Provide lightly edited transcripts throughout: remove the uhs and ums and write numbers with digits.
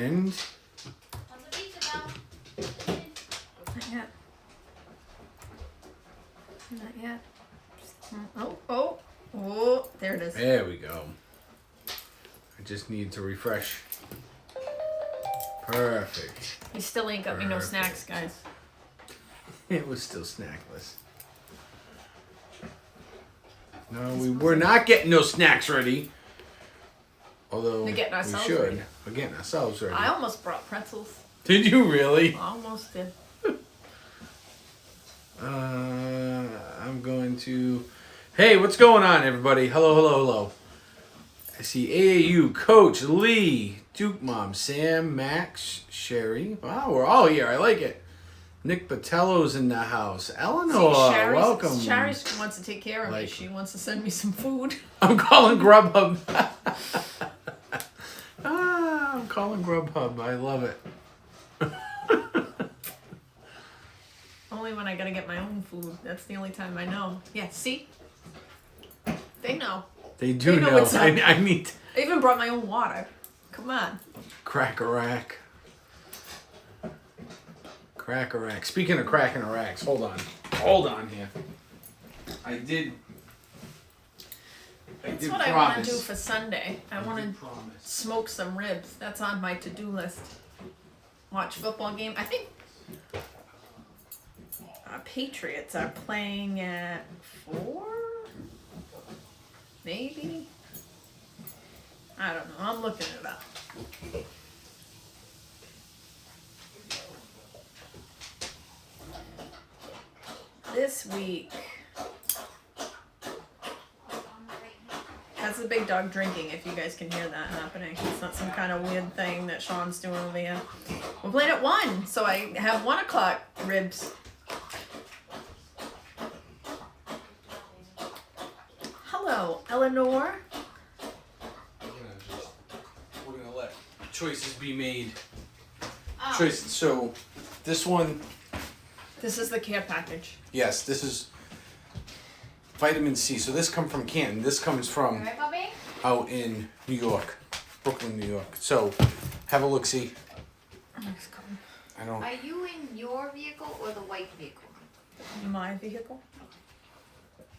And Not yet. Not yet. Oh, there it is. there we go. I just need to refresh. Perfect. You still ain't got me no snacks, guys. It was still snackless. No, we're not getting no snacks ready. Although We're getting ourselves we should. ready. We're getting ourselves ready. I almost brought pretzels. Did you really? I almost did. I'm going to... Hey, what's going on, everybody? Hello. I see AAU, Coach, Lee, Duke Mom, Sam, Max, Sherry. Wow, we're all here. I like it. Nick Patello's in the house. Eleanor, welcome. Sherry wants to take care of me. She wants to send me some food. I'm calling Grubhub. I'm calling Grubhub. I love it. Only when I gotta get my own food. That's the only time I know. Yeah, see? They know. They do They know know. what's up. I need... I even brought my own water. Come on. Crack-a-rack. Crack-a-rack. Speaking of cracking a racks, hold on here. I did That's what I want to do for Sunday. I want to smoke some ribs. That's on my to-do list. Watch football game. I think Patriots are playing at 4? Maybe? I don't know. I'm looking it up. This week that's the big dog drinking, if you guys can hear that happening. It's not some kind of weird thing that Sean's doing over here. We're playing at 1, so I have 1 o'clock ribs. Hello, Eleanor. We're gonna let choices be made. Oh. Choices. So, this one. This is the care package. Yes, this is vitamin C. So this comes from Canton. This comes from Right, Bobby? out in New York, Brooklyn, New York. So, have a look. See. I don't. Are you in your vehicle or the white vehicle? My vehicle?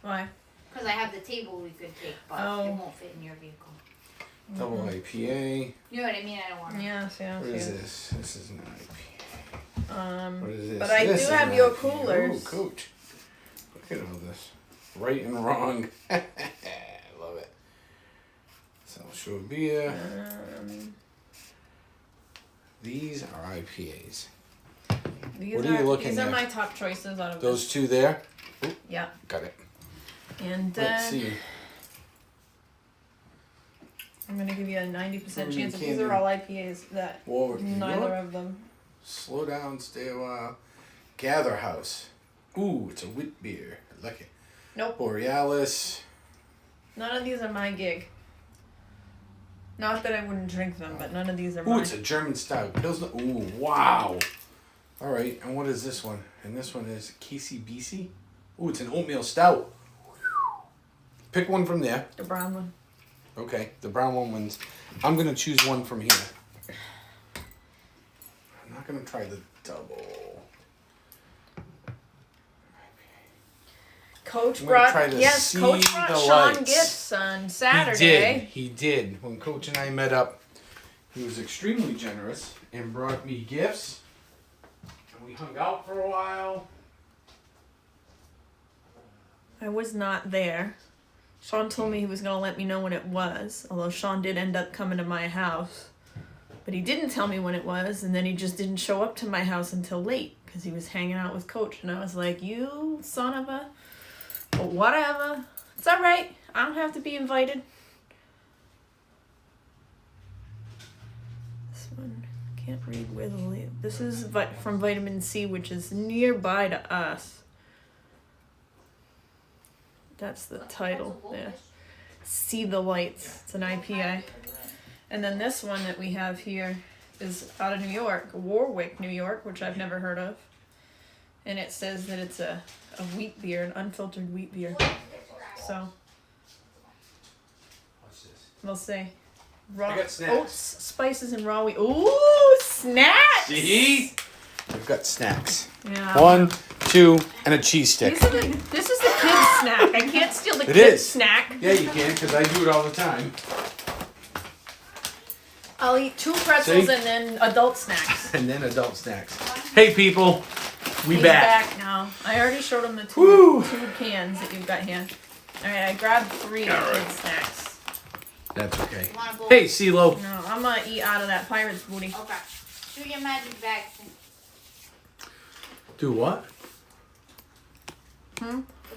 Why? Because I have the table we could take, but it won't fit in your vehicle. Double IPA. You know what I mean? I don't want to. Yes. What is this? This is an IPA. What is this? But I This do is have an your IPA. coolers. Oh, Coach. Look at all this. Right and wrong. I love it. South Shore beer. These are IPAs. What are you looking These at? are my top choices out of Those two there? Ooh, Yeah. got it. And Let's see. I'm going to give you a 90% chance that these Canyon. are all IPAs that Warwick, New neither York. of them. Slow down, stay a while. Gather House. Ooh, it's a wheat beer. I like it. Nope. Borealis. None of these are my gig. Not that I wouldn't drink them, but none of these are Ooh, mine. it's a German style Pilsner. Ooh, wow. All right, and what is this one? And this one is KCBC. Ooh, it's an oatmeal stout. Pick one from there. The brown one. Okay, the brown one wins. I'm going to choose one from here. I'm not going to try the double. Coach I'm gonna try brought, to yes, see Coach brought the Sean lights. gifts on Saturday. He did. When Coach and I met up, he was extremely generous and brought me gifts. And we hung out for a while. I was not there. Sean told me he was going to let me know when it was, although Sean did end up coming to my house. But he didn't tell me when it was, and then he just didn't show up to my house until late because he was hanging out with Coach. And I was like, you son of a... But whatever. It's all right. I don't have to be invited. This one, can't read where the label. This is from Vitamin C, which is nearby to us. That's the title there. See the Lights. It's an IPA. And then this one that we have here is out of New York, Warwick, New York, which I've never heard of. And it says that it's a wheat beer, an unfiltered wheat beer. So, we'll see. raw I got snacks. oats, spices, and raw wheat. Ooh, snacks! See? I've got snacks. Yeah. 1, 2, and a cheese stick. This is the kid's snack. I can't steal the It kid's is. snack. Yeah, you can, because I do it all the time. I'll eat 2 pretzels See? and then adult snacks. And then adult snacks. Hey, people. He's back now. I already showed him the Woo. two cans that you've got here. Alright, I grabbed 3 of the kids' snacks. That's okay. You want a bowl? Hey, CeeLo. No, I'm gonna eat out of that pirate's booty. Okay. Do your magic bag thing. Do what? The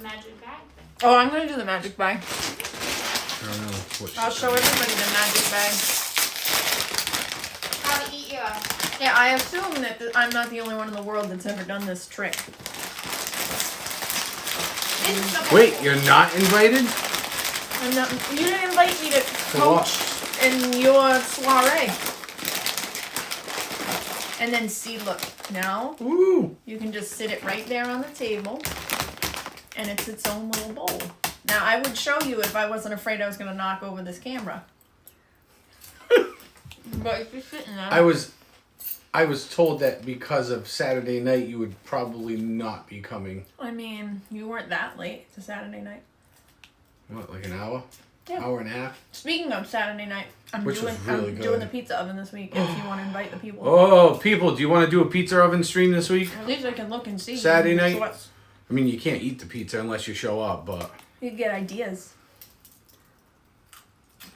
magic bag thing. Oh, I'm gonna do the magic bag. I don't know what I'll show everybody the magic bag. How to eat your... Yeah, I assume that I'm not the only one in the world that's ever done this trick. This is the Wait, you're not invited? I'm not, you didn't invite me to what? coach in your soiree. And then see, look, now Ooh. you can just sit it right there on the table, and it's its own little bowl. Now, I would show you if I wasn't afraid I was going to knock over this camera. But it's just sitting there. I was told that because of Saturday night, you would probably not be coming. I mean, you weren't that late to Saturday night. What, like an hour? Yeah. Hour and a half? Speaking of Saturday night, I'm Which was really I'm good. doing the pizza oven this week if you want to invite the people. Oh, people, do you want to do a pizza oven stream this week? At least I can look and see. Saturday night? what's- I mean, you can't eat the pizza unless you show up, but... You can get ideas.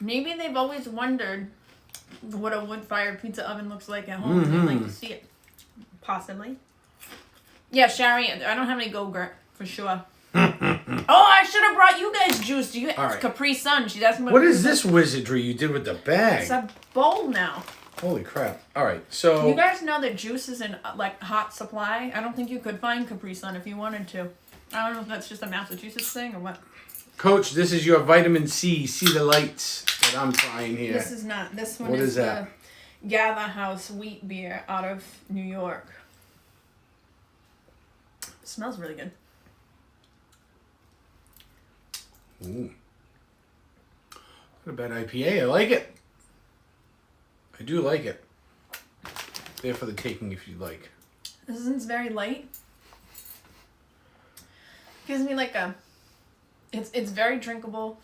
Maybe they've always wondered what a wood-fired pizza oven looks like at home. They'd like to see it. Possibly. Yeah, Shari, I don't have any Go-Gurt, for sure. Oh, I should have brought you guys juice. Do you All right. Capri Sun? She's asking What is this wizardry you did with the It's bag? a bowl now. Holy crap. All right, so... You guys know that juice is in like hot supply. I don't think you could find Capri Sun if you wanted to. I don't know if that's just a Massachusetts thing or what. Coach, this is your vitamin C. See the lights that I'm trying here. This is not. This one What is is that? the Gather House wheat beer out of New York. It smells really good. Ooh. Not a bad IPA. I like it. I do like it. There for the taking if you'd like. This one's very light. Gives me like a. It's very drinkable.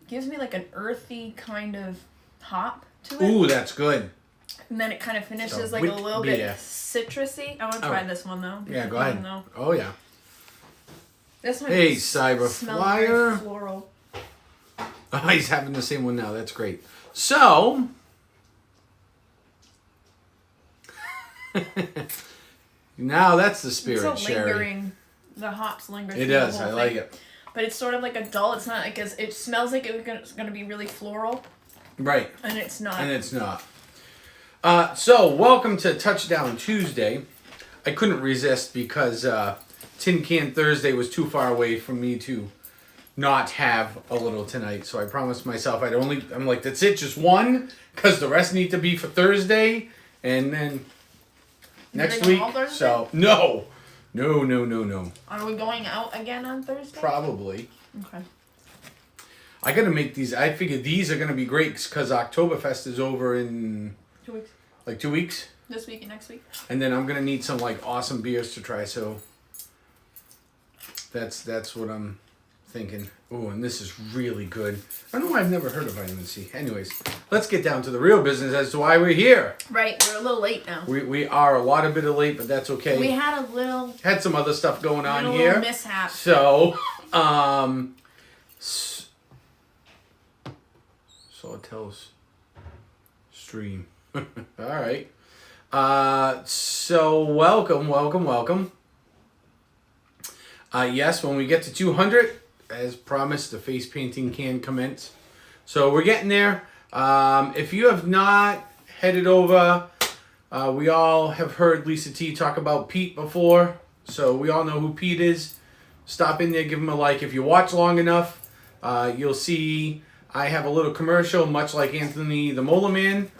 Gives me like an earthy kind of hop to it. Ooh, that's good. And then it kind of finishes So, like a wheat little beer. bit citrusy. I want to try Alright. this one though. Yeah, go ahead. No. Oh, yeah. This one Hey, smells Cyberflyer. very floral. Oh, he's having the same one now. That's great. So... now that's the spirit, It's so Sherry. lingering. The hops linger. It through does. The I whole like thing. it. But it's sort of like a dull. It's not like it smells like it's gonna be really floral, Right. and it's not. And it's not. So, welcome to Touchdown Tuesday. I couldn't resist because Tin Can Thursday was too far away from me to not have a little tonight. So I promised myself I'm like, that's it, just one, because the rest need to be for Thursday, and then next bring week. them all Thursday? So, no. No. Are we going out again on Thursday? Probably. Okay. I gotta make these, I figure these are gonna be great because Oktoberfest is over in 2 weeks. like 2 weeks. This week and next week. And then I'm gonna need some like awesome beers to try, so that's what I'm thinking. Oh, and this is really good. I don't know why I've never heard of vitamin C. Anyways, let's get down to the real business as to why we're here. Right, we're a little late now. We are a lot of bit late, but that's okay. We had a little Had some other stuff going on little here. mishap. So, Sawtells stream. All right. So welcome. Yes, when we get to 200, as promised, the face painting can commence. So we're getting there. If you have not headed over, we all have heard Lisa T talk about Pete before. So we all know who Pete is. Stop in there, give him a like. If you watch long enough, you'll see I have a little commercial, much like Anthony the Molar Man.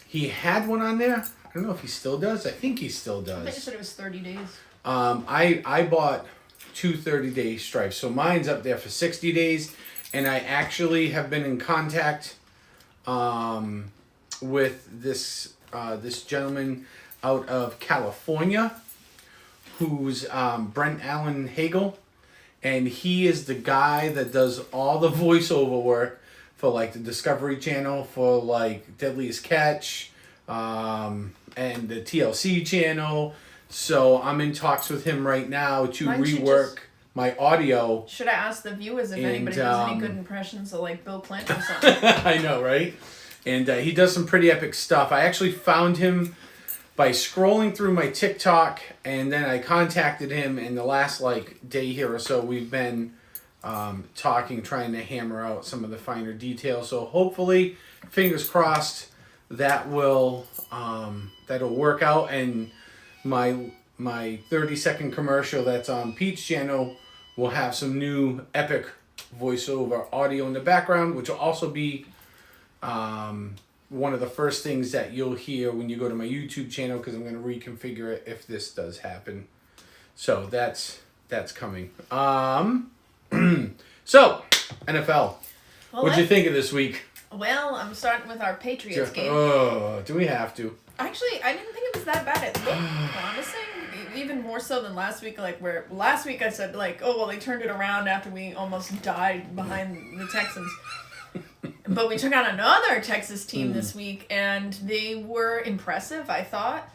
He had one on there. I don't know if he still does. I think he still I thought you does. said it was 30 days. I bought 2 30-day stripes. So mine's up there for 60 days. And I actually have been in contact with this this gentleman out of California, who's Brent Allen Hagel, and he is the guy that does all the voiceover work for like the Discovery Channel, for like Deadliest Catch, and the TLC channel. So I'm in talks with him right now to rework my audio. Should I ask the viewers if anybody does any good impressions of like Bill Clinton or something? I know, right? And he does some pretty epic stuff. I actually found him by scrolling through my TikTok, and then I contacted him. In the last like day here or so, we've been talking, trying to hammer out some of the finer details. So hopefully, fingers crossed, that will that'll work out. And my 30-second commercial that's on Pete's channel will have some new epic voiceover audio in the background, which will also be one of the first things that you'll hear when you go to my YouTube channel, because I'm going to reconfigure it if this does happen. So that's coming. So NFL, what'd you think of this week? Well, I'm starting with our Patriots game. Oh, do we have to? Actually, I didn't think it was that bad. It looked promising, even more so than last week. Like where last week I said like, oh well, they turned it around after we almost died behind the Texans. But we took out another Texas team this week, and they were impressive, I thought.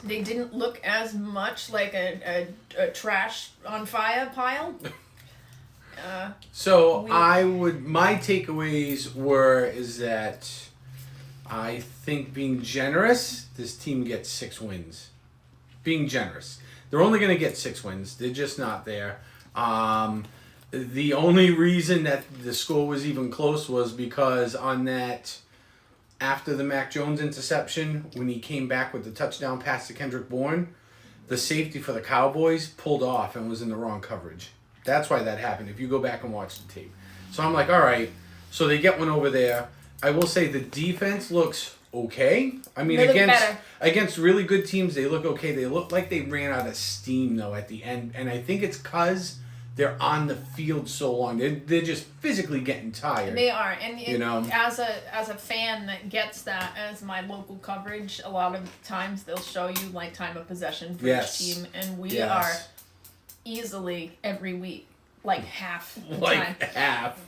They didn't look as much like a trash on fire pile. My takeaways is that I think being generous, this team gets 6 wins. Being generous. They're only going to get 6 wins. They're just not there. The only reason that the score was even close was because on that, after the Mac Jones interception, when he came back with the touchdown pass to Kendrick Bourne, the safety for the Cowboys pulled off and was in the wrong coverage. That's why that happened, if you go back and watch the tape. So I'm like, all right, so they get one over there. I will say the defense looks okay. I mean, against really good teams, they look okay. They look like they ran out of steam, though, at the end. And I think it's because they're on the field so long. They're just physically getting tired. They are. And as a fan that gets that as my local coverage, a lot of times they'll show you like time of possession for each team. And we are easily every week like half the time. Half.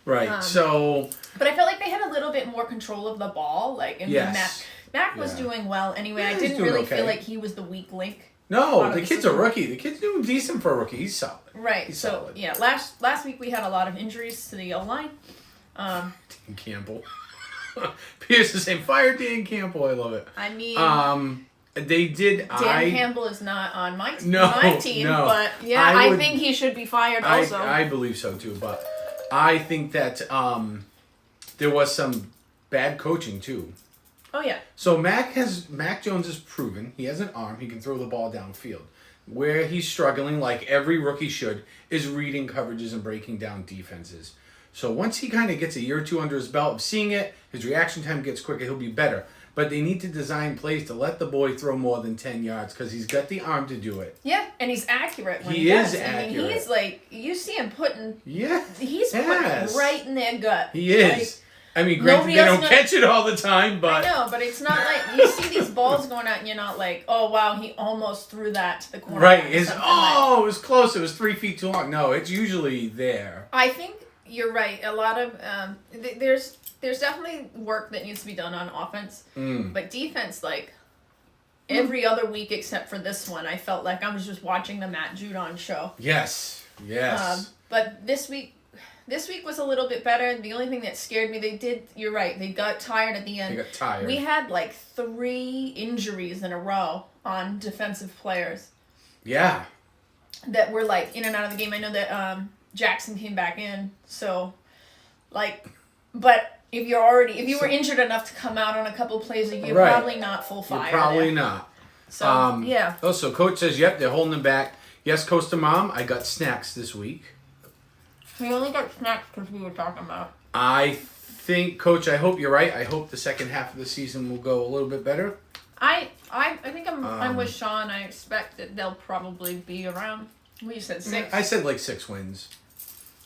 Right. But I felt like they had a little bit more control of the ball. Like, and Mac was doing well anyway. I didn't really feel like he was the weak link. No, the kid's a rookie. The kid's doing decent for a rookie. He's solid. Right. He's so solid. Yeah, last week we had a lot of injuries to the O-line. Dan Campbell. Pierce is saying, fire Dan Campbell. I love it. I mean, they did. Dan Campbell is not on my team, but I think he should be fired also. I believe so too, but I think that there was some bad coaching too. Oh yeah. So Mac Jones has proven he has an arm. He can throw the ball downfield. Where he's struggling, like every rookie should, is reading coverages and breaking down defenses. So once he kind of gets a year or two under his belt of seeing it, his reaction time gets quicker. He'll be better. But they need to design plays to let the boy throw more than 10 yards because he's got the arm to do it. Yeah, and he's accurate when he does. I mean, he's like, you see him putting... Yeah. He's putting right in their gut. He is. Like, I mean, granted, they don't catch it all the time, but... I know, but it's not like... You see these balls going out and you're not like, oh, wow, he almost threw that to the corner. Right. It was close. It was 3 feet too long. No, it's usually there. I think you're right. A lot of... There's definitely work that needs to be done on offense. But defense, like, every other week except for this one, I felt like I was just watching the Matt Judon show. Yes. But this week was a little bit better. The only thing that scared me, you're right, they got tired at the end. They got tired. We had like 3 injuries in a row on defensive players. Yeah. That were like in and out of the game. I know that Jackson came back in, so like, but if you were injured enough to come out on a couple plays, you're probably not full fire. You're probably not. So yeah. Oh, so Coach says, yep, they're holding him back. Yes, Coach to Mom, I got snacks this week. We only got snacks because we were talking about. I think, Coach, I hope you're right. I hope the second half of the season will go a little bit better. I think I'm with Sean. I expect that they'll probably be around. You said 6. I said like 6 wins.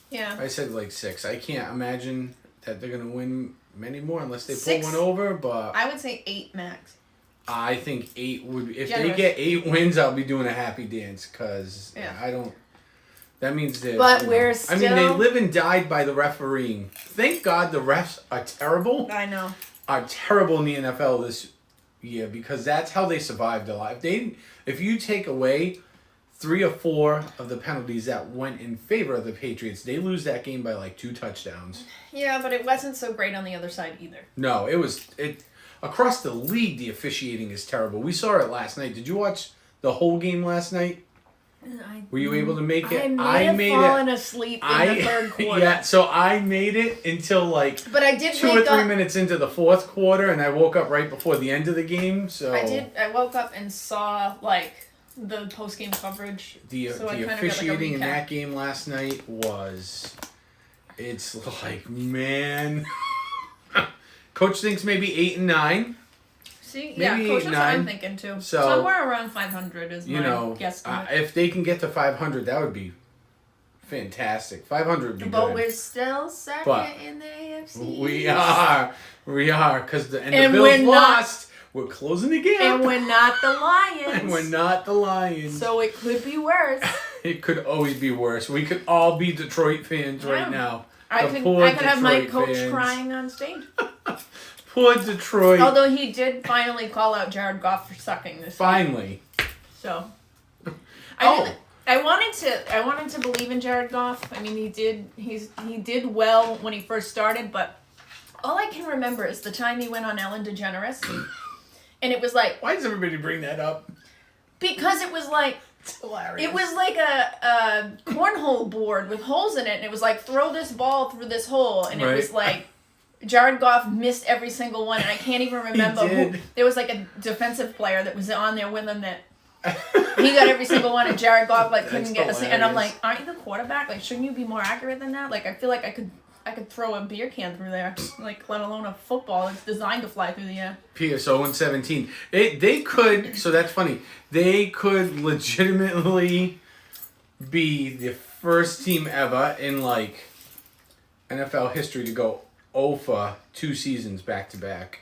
Yeah. I said like 6. I can't imagine that they're going to win many more unless they pull 6. one over, but I would say 8 max. I think 8 would. If Generous. they get 8 wins, I'll be doing a happy dance because I don't. That means that. But we're still. I mean, they live and died by the refereeing. Thank God the refs are terrible. I know. Are terrible in the NFL this year because that's how they survived a lot. If you take away 3 or 4 of the penalties that went in favor of the Patriots, they lose that game by like 2 touchdowns. Yeah, but it wasn't so great on the other side either. No, it across the league. The officiating is terrible. We saw it last night. Did you watch the whole game last night? Were you able to make it? I may have fallen asleep in the third quarter. Yeah, so I made it until like but I did 2 or 3 minutes into the fourth quarter, and I woke up right before the end of the game. So I woke up and saw like the post game coverage. The officiating in that game last night was, it's like, man, Coach thinks maybe 8 and 9. See, maybe yeah, Coach, 8, that's 9. what I'm thinking too. So, somewhere around 500 is my guess. If they can get to 500, that would be fantastic. 500 would be but good. we're still second in the AFC. We are, because the Bills lost. We're closing the gap. And we're not the Lions. And we're not the Lions. So it could be worse. It could always be worse. We could all be Detroit fans right now. I could have my coach crying on stage. Poor Detroit. Although he did finally call out Jared Goff for sucking this Finally. Year. So I wanted to believe in Jared Goff. I mean, he did well when he first started, but all I can remember is the time he went on Ellen DeGeneres, and it was like, why does everybody bring that up? Because it was like, it's hilarious. It was like a cornhole board with holes in it, and it was like, throw this ball through this hole, and it was like, Jared Goff missed every single one, and I can't even remember who. There was like a defensive player that was on there with him that he got every single one, and Jared Goff couldn't get a. And I'm like, aren't you the quarterback? Like, shouldn't you be more accurate than that? Like, I feel like I could throw a beer can through there, like, let alone a football. It's designed to fly through the air. P.S. 0-17. They could. So that's funny. They could legitimately be the first team ever in like NFL history to go 0 for 2 seasons back to back.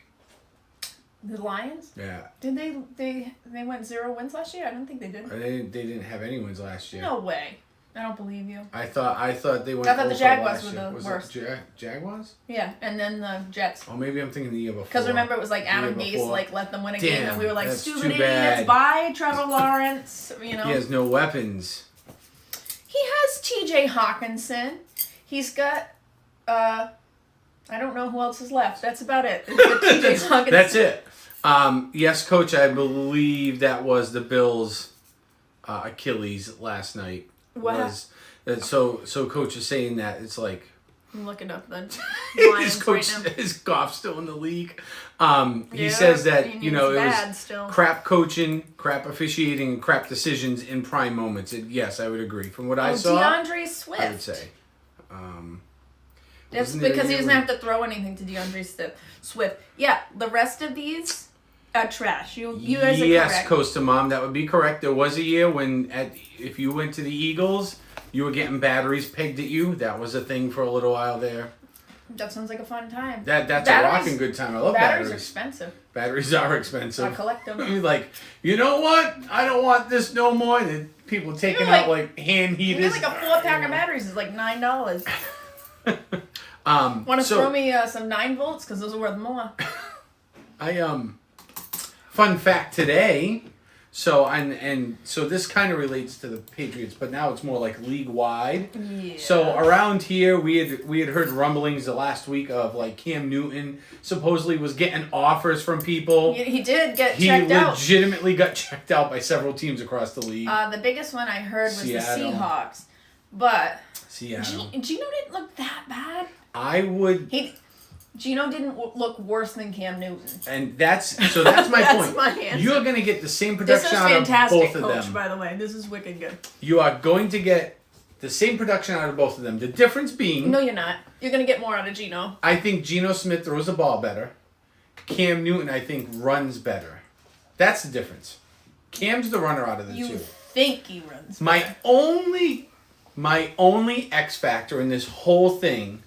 The Lions? Yeah. Did they went 0 wins last year? I don't think they did. They didn't have any wins last year. No way. I don't believe you. I thought they went. I thought the Jaguars were the worst. It Jaguars? Yeah, and then the Jets. Oh, maybe I'm thinking the year before. Because remember, it was like Adam Gase let them win a game, and we were like, stupid idiots. Bad. Bye, Trevor Lawrence. You know. He has no weapons. He has T.J. Hawkinson. He's got. I don't know who else is left. That's about it. T.J. Hawkinson. That's it. Yes, Coach. I believe that was the Bills' Achilles last night. So Coach is saying that it's like. I'm looking up then. His coach, is Goff still in the league? He says that it was crap coaching, crap officiating, and crap decisions in prime moments. Yes, I would agree. From what I saw, DeAndre Swift. I would say. That's because he doesn't have to throw anything to DeAndre Swift. Yeah, the rest of these are trash. You guys are correct. Yes, Costa Mom, that would be correct. There was a year when if you went to the Eagles, you were getting batteries pegged at you. That was a thing for a little while there. That sounds like a fun time. That's a rocking good time. I love batteries. Batteries are expensive. Batteries are expensive. I collect them. You're like, you know what? I don't want this no more. And people taking out like hand heaters. Like a 4-pack of batteries is like $9. Want to throw me some 9 volts because those are worth more. Fun fact today. So so this kind of relates to the Patriots, but now it's more like league wide. Yeah. So around here, we had heard rumblings the last week of like Cam Newton supposedly was getting offers from people. He did get checked out. He legitimately got checked out by several teams across the league. The biggest one I heard was Seattle. the Seahawks, but Seattle. Gino didn't look that bad. Gino didn't look worse than Cam Newton. And that's my that's point. My answer. You're going to get the same production out of both of them. This is fantastic, Coach, by the way. This is wicked good. You are going to get the same production out of both of them. The difference being... No, you're not. You're going to get more out of Gino. I think Geno Smith throws the ball better. Cam Newton, I think, runs better. That's the difference. Cam's the runner out of the two. You think he runs better. My only X factor in this whole thing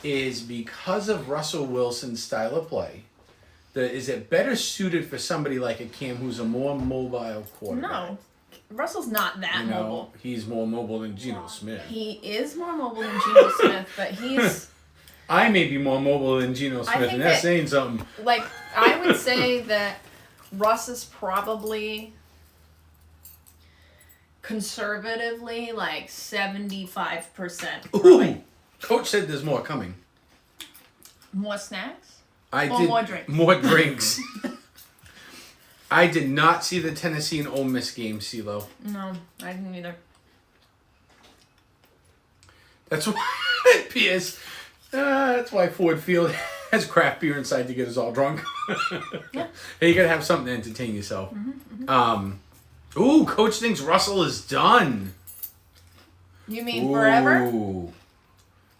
is because of Russell Wilson's style of play. Is it better suited for somebody like a Cam who's a more mobile quarterback? No. Russell's not that mobile. He's more mobile than Geno Smith. He is more mobile than Geno Smith, but he's... I may be more mobile than Geno Smith, and that's saying something. Like, I would say that Russ is probably conservatively like 75% throwing. Ooh! Coach said there's more coming. More snacks? More drinks. More drinks. I did not see the Tennessee and Ole Miss game, CeeLo. No, I didn't either. That's why P.S. That's why Ford Field has craft beer inside to get us all drunk. Yeah. Hey, you gotta have something to entertain yourself. Ooh, Coach thinks Russell is done. You mean forever?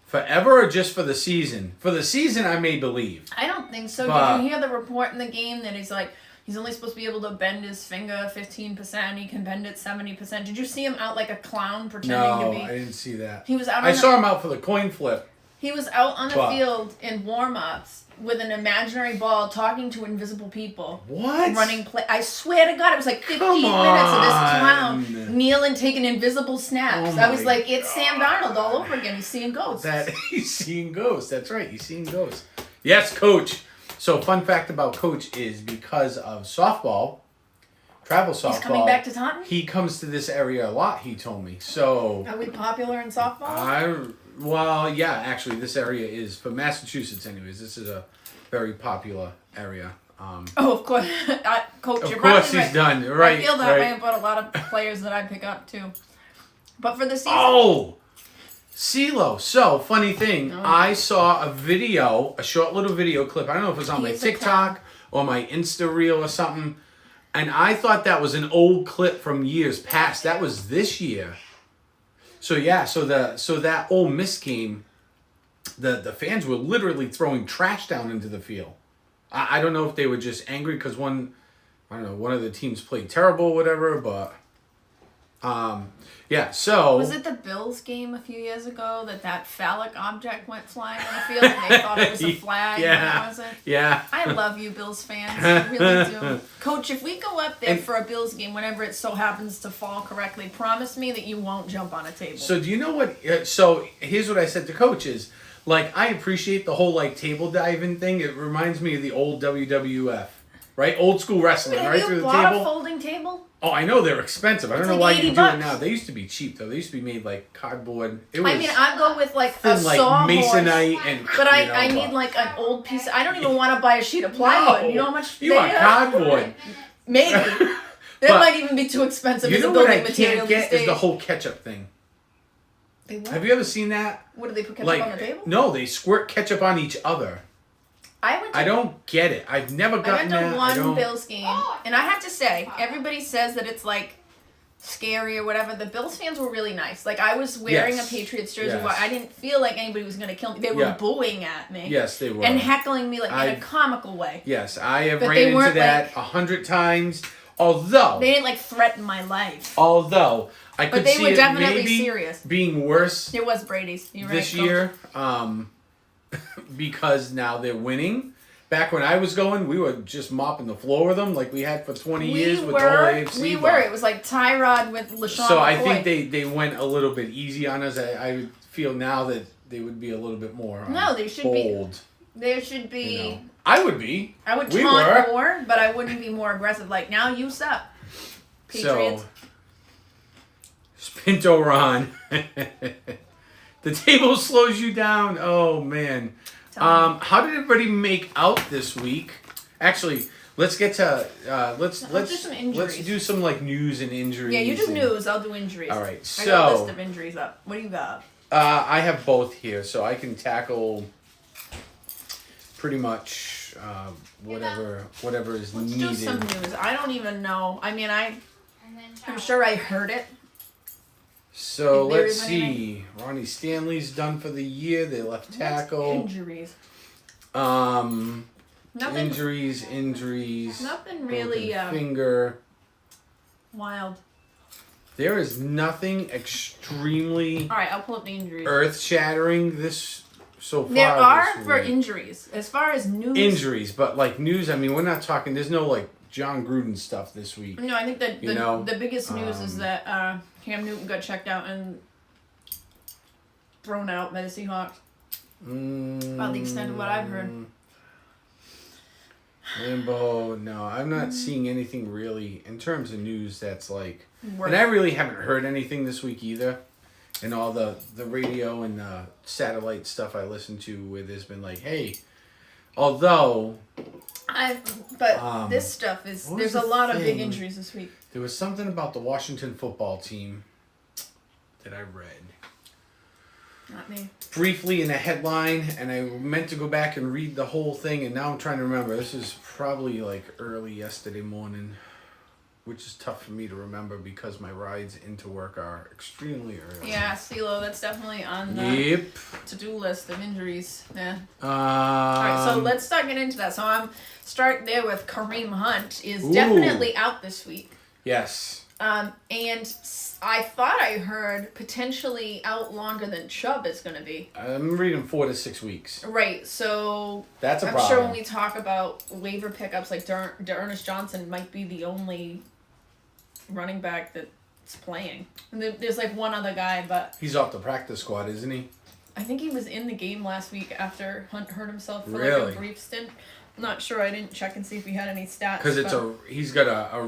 Forever or just for the season? For the season, I may believe. I don't think so. Did you hear the report in the game that he's only supposed to be able to bend his finger 15%. He can bend it 70%. Did you see him out like a clown pretending to be? No, I didn't see that. He was out. I saw him out for the coin flip. He was out on the field in warm-ups with an imaginary ball talking to invisible people. What? Running play. I swear to God, it was like 15 minutes of this clown kneeling, taking invisible snaps. I was like, it's Sam Darnold all over again. He's seeing ghosts. He's seeing ghosts. That's right. He's seeing ghosts. Yes, Coach. So, fun fact about Coach is because of softball, travel softball. He's coming back to Taunton? He comes to this area a lot, he told me. So, are we popular in softball? Well, yeah, actually, this area is, for Massachusetts anyways, this is a very popular area. Of course. Coach, of course he's done. Right, I feel that way about a lot of players that I pick up, too. But for the season... Oh! CeeLo. So, funny thing, I saw a short little video clip. I don't know if it was on my TikTok or my Insta reel or something. And I thought that was an old clip from years past. That was this year. So yeah, so that Ole Miss game, the fans were literally throwing trash down into the field. I don't know if they were just angry because one of the teams played terrible or whatever, but yeah, so... Was it the Bills game a few years ago that phallic object went flying on the field and they thought it was a flag and it wasn't? Yeah. I love you, Bills fans. I really do. Coach, if we go up there for a Bills game, whenever it so happens to fall correctly, promise me that you won't jump on a table. So do you know what... So here's what I said to Coach is, like, I appreciate the whole, like, table diving thing. It reminds me of the old WWF, right? Old school wrestling, right through the table. Have you bought a folding table? Oh, I know they're expensive. I don't know why you do it now. They used to be cheap though. They used to be made like cardboard. I'd go with like thin, a sawhorse, masonite and. But I need like an old piece. I don't even want to buy a sheet of plywood. No, you know how much? You want cardboard? Maybe. That might even be too expensive as a building material these days. You know what I can't get is the whole ketchup thing. They what? Have you ever seen that? What, do they put ketchup on the table? No, they squirt ketchup on each other. I don't get it. I've never gotten that. I went to one Bills game, and I have to say, everybody says that it's like scary or whatever. The Bills fans were really nice. Like, I was wearing a Patriots jersey. Yes. I didn't feel like anybody was going to kill me. They were booing at me. Yes, they were. And heckling me like in a comical way. Yes, I have ran into that 100 times. Although they didn't like threaten my life. Although I could see it maybe serious. Being worse. It was Brady's. You're this right, year. Because now they're winning. Back when I was going, we were just mopping the floor with them like we had for 20 years with the whole AFC. We were. It was like Tyrod with LaShawn So McCoy. I think they went a little bit easy on us. I feel now that they would be a little bit more they should bold. There should be... You know. I would be. I would taunt more, but I wouldn't be more aggressive. Like, now you suck, Patriots. So, Spinto Ron. The table slows you down. Oh, man. How did everybody make out this week? Actually, let's get to let's do some like news and injuries. Yeah, you do news. I'll do injuries. All right, so I got a list of injuries up. What do you got? I have both here, so I can tackle pretty much whatever is needed. Let's do some news. I don't even know. I mean, I'm sure I heard it. So let's see. Ronnie Stanley's done for the year. They left tackle. Injuries. Injuries. Nothing really. Finger. Wild. There is nothing extremely. All right, I'll pull up the injuries. Earth-shattering this so far. There are this for week. injuries. As far as news. Injuries, but like news, I mean, we're not talking. There's no like John Gruden stuff this week. No, I think that You know, the biggest news is that Cam Newton got checked out and thrown out by the Seahawks. About the extent of what I've heard. Limbo, no, I'm not seeing anything really in terms of news that's like, Worth. and I really haven't heard anything this week either. And all the radio and satellite stuff I listen to, where there's been like, hey, although But this stuff is what there's was a the lot of big thing? injuries this week. there was something about the Washington football team that I read Not me. briefly in a headline, and I meant to go back and read the whole thing, and now I'm trying to remember. This is probably like early yesterday morning, which is tough for me to remember because my rides into work are extremely early. Yeah, CeeLo, that's definitely on the Yep. to-do list of injuries. Yeah. All Alright, so let's start getting into that. So I'm start there with Kareem Hunt is definitely out this week. Yes. And I thought I heard potentially out longer than Chubb is going to be. I'm reading 4 to 6 weeks. Right, so That's a I'm problem. sure when we talk about waiver pickups, like D'Ernest Johnson might be the only running back that's playing. And there's like one other guy, but He's off the practice squad, isn't he? I think he was in the game last week after Hunt hurt himself for Really? like a brief stint. I'm not sure. I didn't check and see if he had any stats. Because he's got a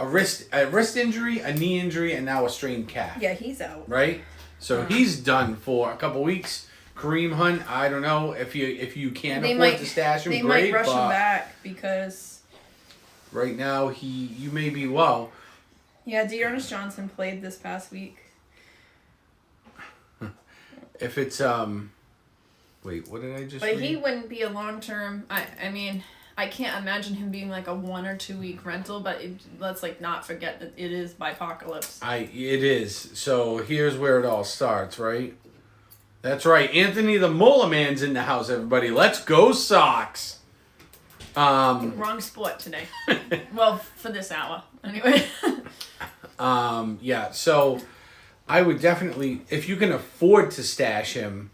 wrist injury, a knee injury, and now a strained calf. yeah, he's out. Right? So he's done for a couple weeks. Kareem Hunt, I don't know if you can't afford to stash him. They great, might rush but him back because right now you may be well. yeah, D'Ernest Johnson played this past week. If it's wait, what did I just But read? he wouldn't be a long term. I mean, I can't imagine him being like a 1 or 2 week rental. But let's like not forget that it is bipocalypse. It is. So here's where it all starts, right? That's right. Anthony the Muller Man's in the house, everybody. Let's go Sox. Wrong sport today. Well, for this hour anyway. Yeah. So I would definitely, if you can afford to stash him,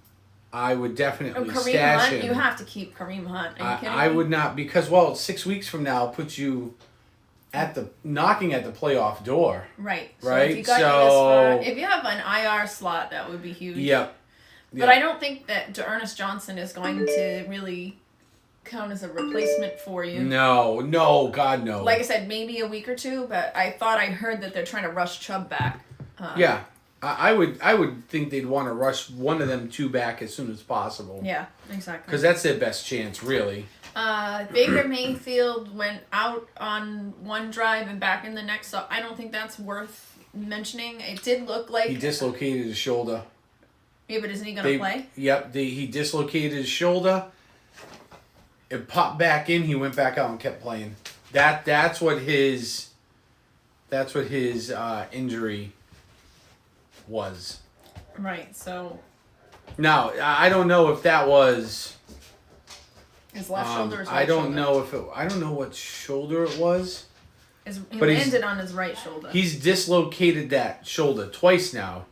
I would definitely Kareem stash Hunt, him. you have to keep Kareem Hunt. Are you kidding I me? would not, because 6 weeks from now puts you at the knocking at the playoff door. Right. So Right? if you got you this far, if you have an IR slot, that would be huge. Yep. But I don't think that D'Ernest Johnson is going to really count as a replacement for you. No, God no. Like I said, maybe a week or two, but I thought I heard that they're trying to rush Chubb back. Yeah. I would think they'd want to rush one of them two back as soon as possible. Yeah, exactly. Because that's their best chance, really. Baker Mayfield went out on one drive and back in the next, so I don't think that's worth mentioning. It did look like... He dislocated his shoulder. Yeah, but isn't he going to play? Yep, he dislocated his shoulder. It popped back in. He went back out and kept playing. That's what his injury was. Right, so... Now, I don't know if that was... His left shoulder or his right I don't shoulder? know if it... I don't know what shoulder it was. He But he's- landed on his right shoulder. He's dislocated that shoulder twice now.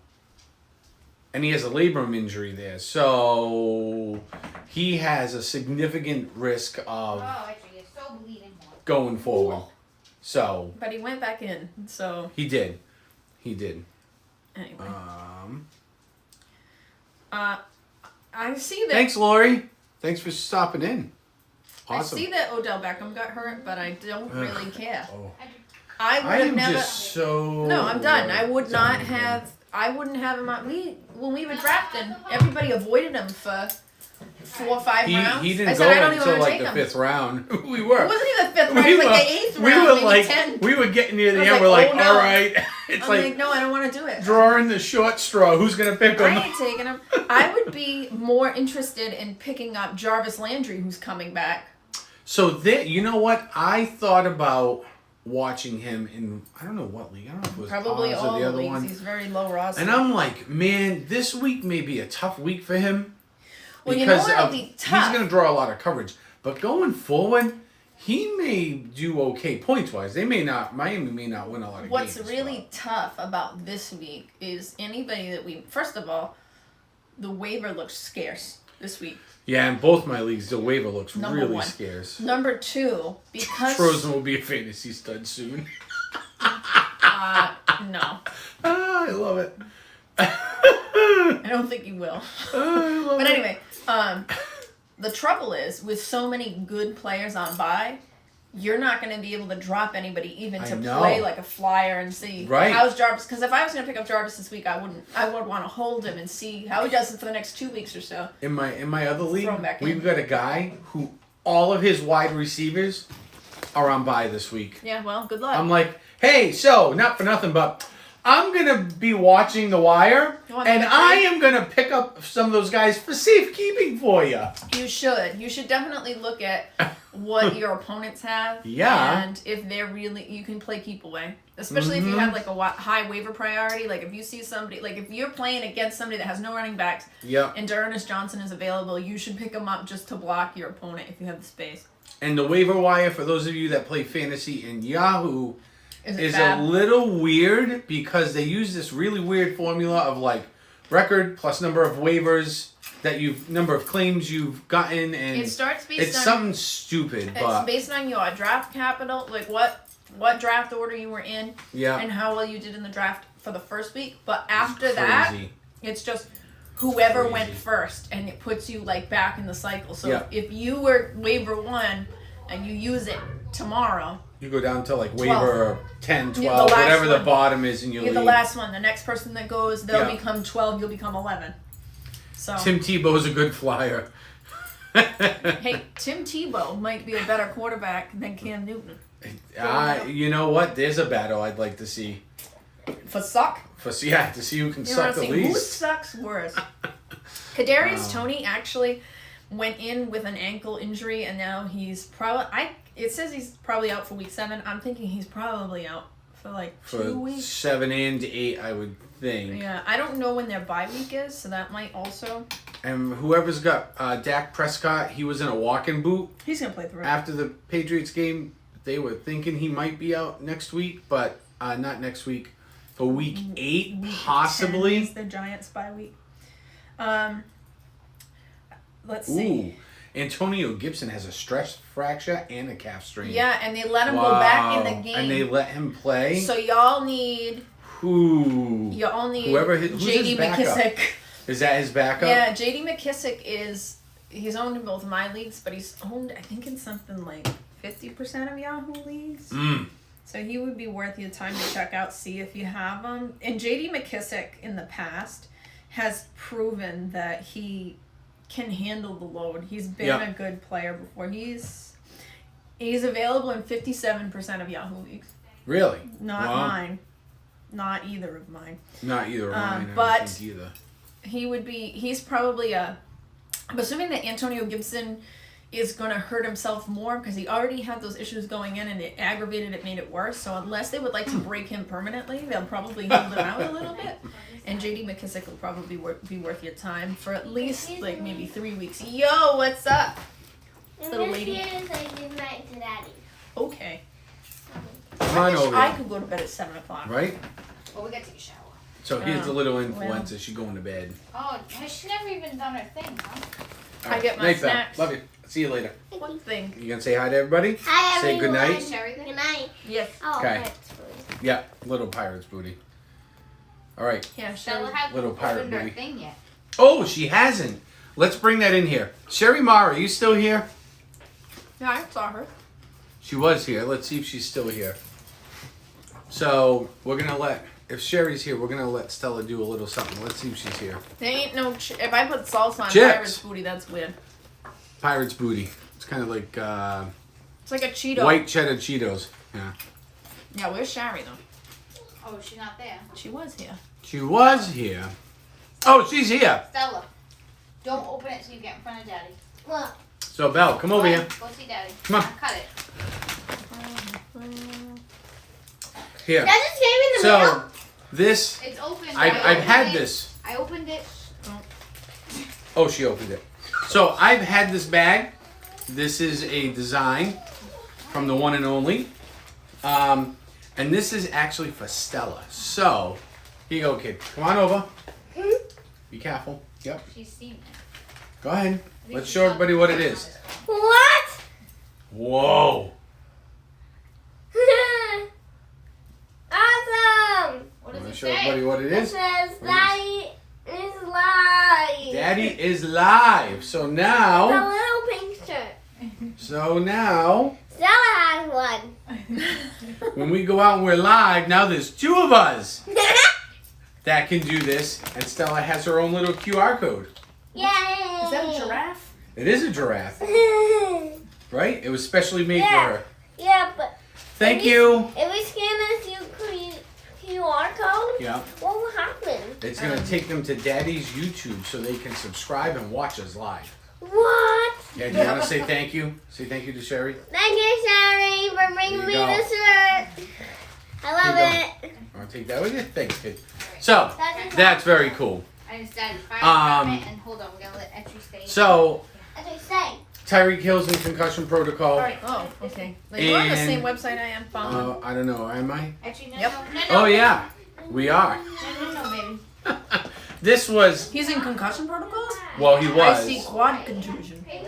And he has a labrum injury there. So he has a significant risk of actually, you're so bleeding more. going forward. So But he went back in, so... he did. Anyway. Um, I see that... thanks, Lori. Thanks for stopping in. Awesome. I see that Odell Beckham got hurt, but I don't really care. Oh. I would I have am never... just so... No, I'm done. I would not done. have... I wouldn't have him on... When we were drafting, everybody avoided him for 4 or 5 rounds. He I didn't said, go I don't even until want to like take the him. 5th round. We were. It wasn't even the 5th round. It was like the 8th we round, were maybe like 10th. we were getting near the I was end. like, We're like, oh, no. all right. It's I'm like, like, no, I don't want to do it. drawing the short straw. Who's gonna pick him? I ain't taking him. I would be more interested in picking up Jarvis Landry, who's coming back. So you know what? I thought about watching him in, I don't know what league. I don't know if it was Probably Oz or all the the other leagues. one. He's very low roster. And I'm like, man, this week may be a tough week for him. Well, you know because what'll be tough? He's going to draw a lot of coverage. But going forward, he may do okay points-wise. Miami may not win a lot of What's games. really tough about this week is anybody that we... First of all, the waiver looks scarce this week. Yeah, in both my leagues, the waiver looks Number really one. scarce. Number 2, because Frozen will be a fantasy stud soon. no, I love it. I don't think you will. I love But it. anyway, the trouble is with so many good players on bye, you're not going to be able to drop anybody even to play like a flyer and see how's Jarvis. Because if I was going to pick up Jarvis this week, I would want to hold him and see how he does it for the next 2 weeks or so. In my other league, Throw him back we've in. got a guy who all of his wide receivers are on bye this week. Yeah, well, good luck. I'm like, hey, so not for nothing, but I'm gonna be watching The Wire, and I am gonna pick up some of those guys for safekeeping for you. You should. You should definitely look at what your opponents have. Yeah. And if they're really, you can play keep away. Especially if you have like a high waiver priority. Like if you see somebody, like if you're playing against somebody that has no running backs, and D'Ernest Johnson is available, you should pick him up just to block your opponent if you have the space. And the waiver wire, for those of you that play fantasy in Yahoo, is bad? a little weird because they use this really weird formula of like record plus number of waivers that number of claims you've gotten, and it starts based it's on something stupid. It's based on your draft capital, like what draft order you were in, and how well you did in the draft for the first week. But after that, it's just whoever went first, and it puts you like back in the cycle. So if you were waiver 1 and you use it tomorrow, you go down to like waiver 10, 12, the whatever the one. bottom is in your You're league. the last one. The next person that goes, they'll become 12. You'll become 11. So Tim Tebow's a good flyer. hey, Tim Tebow might be a better quarterback than Cam Newton. You know what? There's a battle I'd like to see. For suck? To see who can You suck the who least. sucks worse? Kadarius Toney actually went in with an ankle injury, and now he's probably. It says he's probably out for week 7. I'm thinking he's probably out for like 2 weeks. 7 and 8, I would think. Yeah, I don't know when their bye week is, so that might also. And whoever's got Dak Prescott, he was in a walking boot. He's gonna play through it. After the Patriots game, they were thinking he might be out next week, but not next week. For week 8, possibly. 10 is the Giants bye week. Let's see. Ooh. Antonio Gibson has a stress fracture and a calf strain. Yeah, and they let him go back in the game. And they let him play. So y'all need. Who's J.D. his backup? McKissick. Is that his backup? Yeah, J.D. McKissick he's owned in both my leagues, but he's owned, I think, in something like 50% of Yahoo leagues. So he would be worth your time to check out, see if you have him. And J.D. McKissick in the past has proven that he can handle the load. He's been a good player before. He's available in 57% of Yahoo leagues. Really? Not mine. Not either of mine. Not either of mine. But I don't think either. He's probably I'm assuming that Antonio Gibson is going to hurt himself more because he already had those issues going in and it made it worse. So unless they would like to break him permanently, they'll probably hold him out a little bit. And J.D. McKissick will probably be worth your time for at least like maybe 3 weeks. Yo, what's up, little lady? Good night to Daddy. Okay. Come on over. I could go to bed at 7 o'clock. Right? Well, we got to take a shower. So here's the little influencer. She's going to bed. Oh, she's never even done her thing, huh? I get my Night, Belle. snacks. Love you. See you later. One thing. You gonna say hi to everybody? Hi, Say everyone. good night. Sherry there? Good night. Yes. Oh, Okay. that's food. Yeah, little pirate's booty. All right. Yeah, Stella sure. hasn't Little pirate opened her movie. thing yet. Oh, she hasn't. Let's bring that in here. Sherry Mara, are you still here? Yeah, I saw her. She was here. Let's see if she's still here. So we're gonna if Sherry's here, we're gonna let Stella do a little something. Let's see if she's here. There ain't no. If I put salsa on Chips. Pirate's booty, that's weird. Pirate's booty. It's kind of like It's like a Cheeto. white cheddar Cheetos. Yeah. Yeah, where's Shari though? Oh, she's not there. She was here. She was here. Oh, she's here. Stella, don't open it so you get in front of Daddy. Look. So Belle, come over Go here. ahead, Go see Daddy. Come on. Cut it. Here. That just came in the So mail. this, It's open. I've had this. I opened it. Oh, she opened it. So I've had this bag. This is a design from the one and only. And this is actually for Stella. So, here you go, kid. Come on over. Be careful. Yep. She's seen it. Go ahead. Let's show everybody what it is. What? Whoa. Awesome. What I'm does gonna it show say? everybody what it It is. says What Daddy is live. Daddy is live. So The now. little pink shirt. So now. Stella has one. When we go out and we're live, now there's 2 of us that can do this. And Stella has her own little QR code. Yay. Is that a giraffe? It is a giraffe, right? It was specially made for Yeah. her. Yeah, but Thank you. if we scan this QR code, Yeah. what will happen? It's going to take them to Daddy's YouTube so they can subscribe and watch us live. What? Yeah, do you want to say thank you? Say thank you to Sherry? Thank you, Sherry, for bringing There me you go. this shirt. I love Here it. you Want to take that with you? Thanks, kid. So, that's very cool. I just added fire Um, department and hold on, we gotta let Etri stay. So, Okay, say. Tyreek Hill's in concussion protocol. Oh, okay. Like, you're on the And, same website I am, following. I don't know, am I? Etri, no, Yep. no, no, Oh, yeah, we are. No, baby. This was, He's in concussion protocols? well, he I see was. quad contusion. Hey,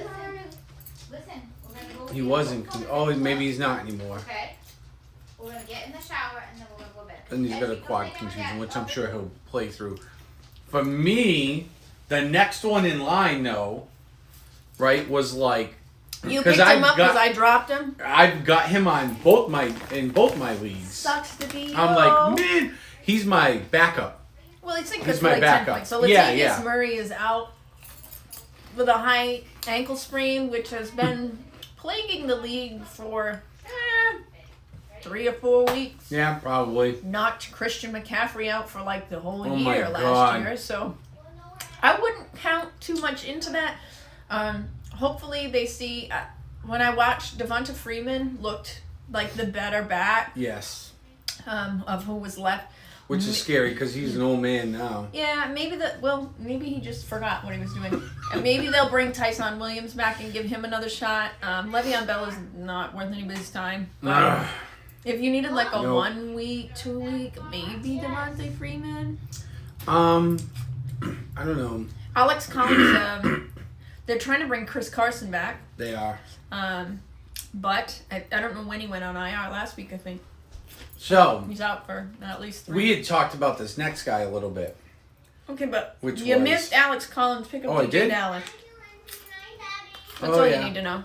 listen, we're gonna go. He was in, maybe he's not anymore. Okay. We're gonna get in the shower and then we're gonna go to bed. And he's got a Etri, quad come lay down with contusion, Dad. which I'm sure he'll play through. For me, the next one in line, though, right, was like, You 'Cause picked him I've up because got- I dropped him? I've got him on both my leagues. Sucks to be I'm you. like, man, he's my backup. Well, it's like He's good my for like 10 backup. points. So Yeah, Latavius yeah. Murray is out with a high ankle sprain, which has been plaguing the league for 3 or 4 weeks. Yeah, probably. Knocked Christian McCaffrey out for like the whole Oh my year last God. year. So I wouldn't count too much into that. Hopefully they see... when I watched, Devonta Freeman looked like the better back Yes. of who was left. Which is scary because he's an old man now. Yeah, maybe he just forgot what he was doing. And maybe they'll bring Tyson Williams back and give him another shot. Le'Veon Bell is not worth anybody's time. But Ugh. if you needed like a Nope. 1 week, 2 week, maybe Devonta Freeman. I don't know. Alex Collins, they're trying to bring Chris Carson back. They are. But I don't know when he went on IR last week, I think. So, He's out for at least 3. we had talked about this next guy a little bit. Okay, but Which you was- missed Alex Collins. Pick up Oh, I DJ did? Dallas. That's Oh, all yeah. you need to know.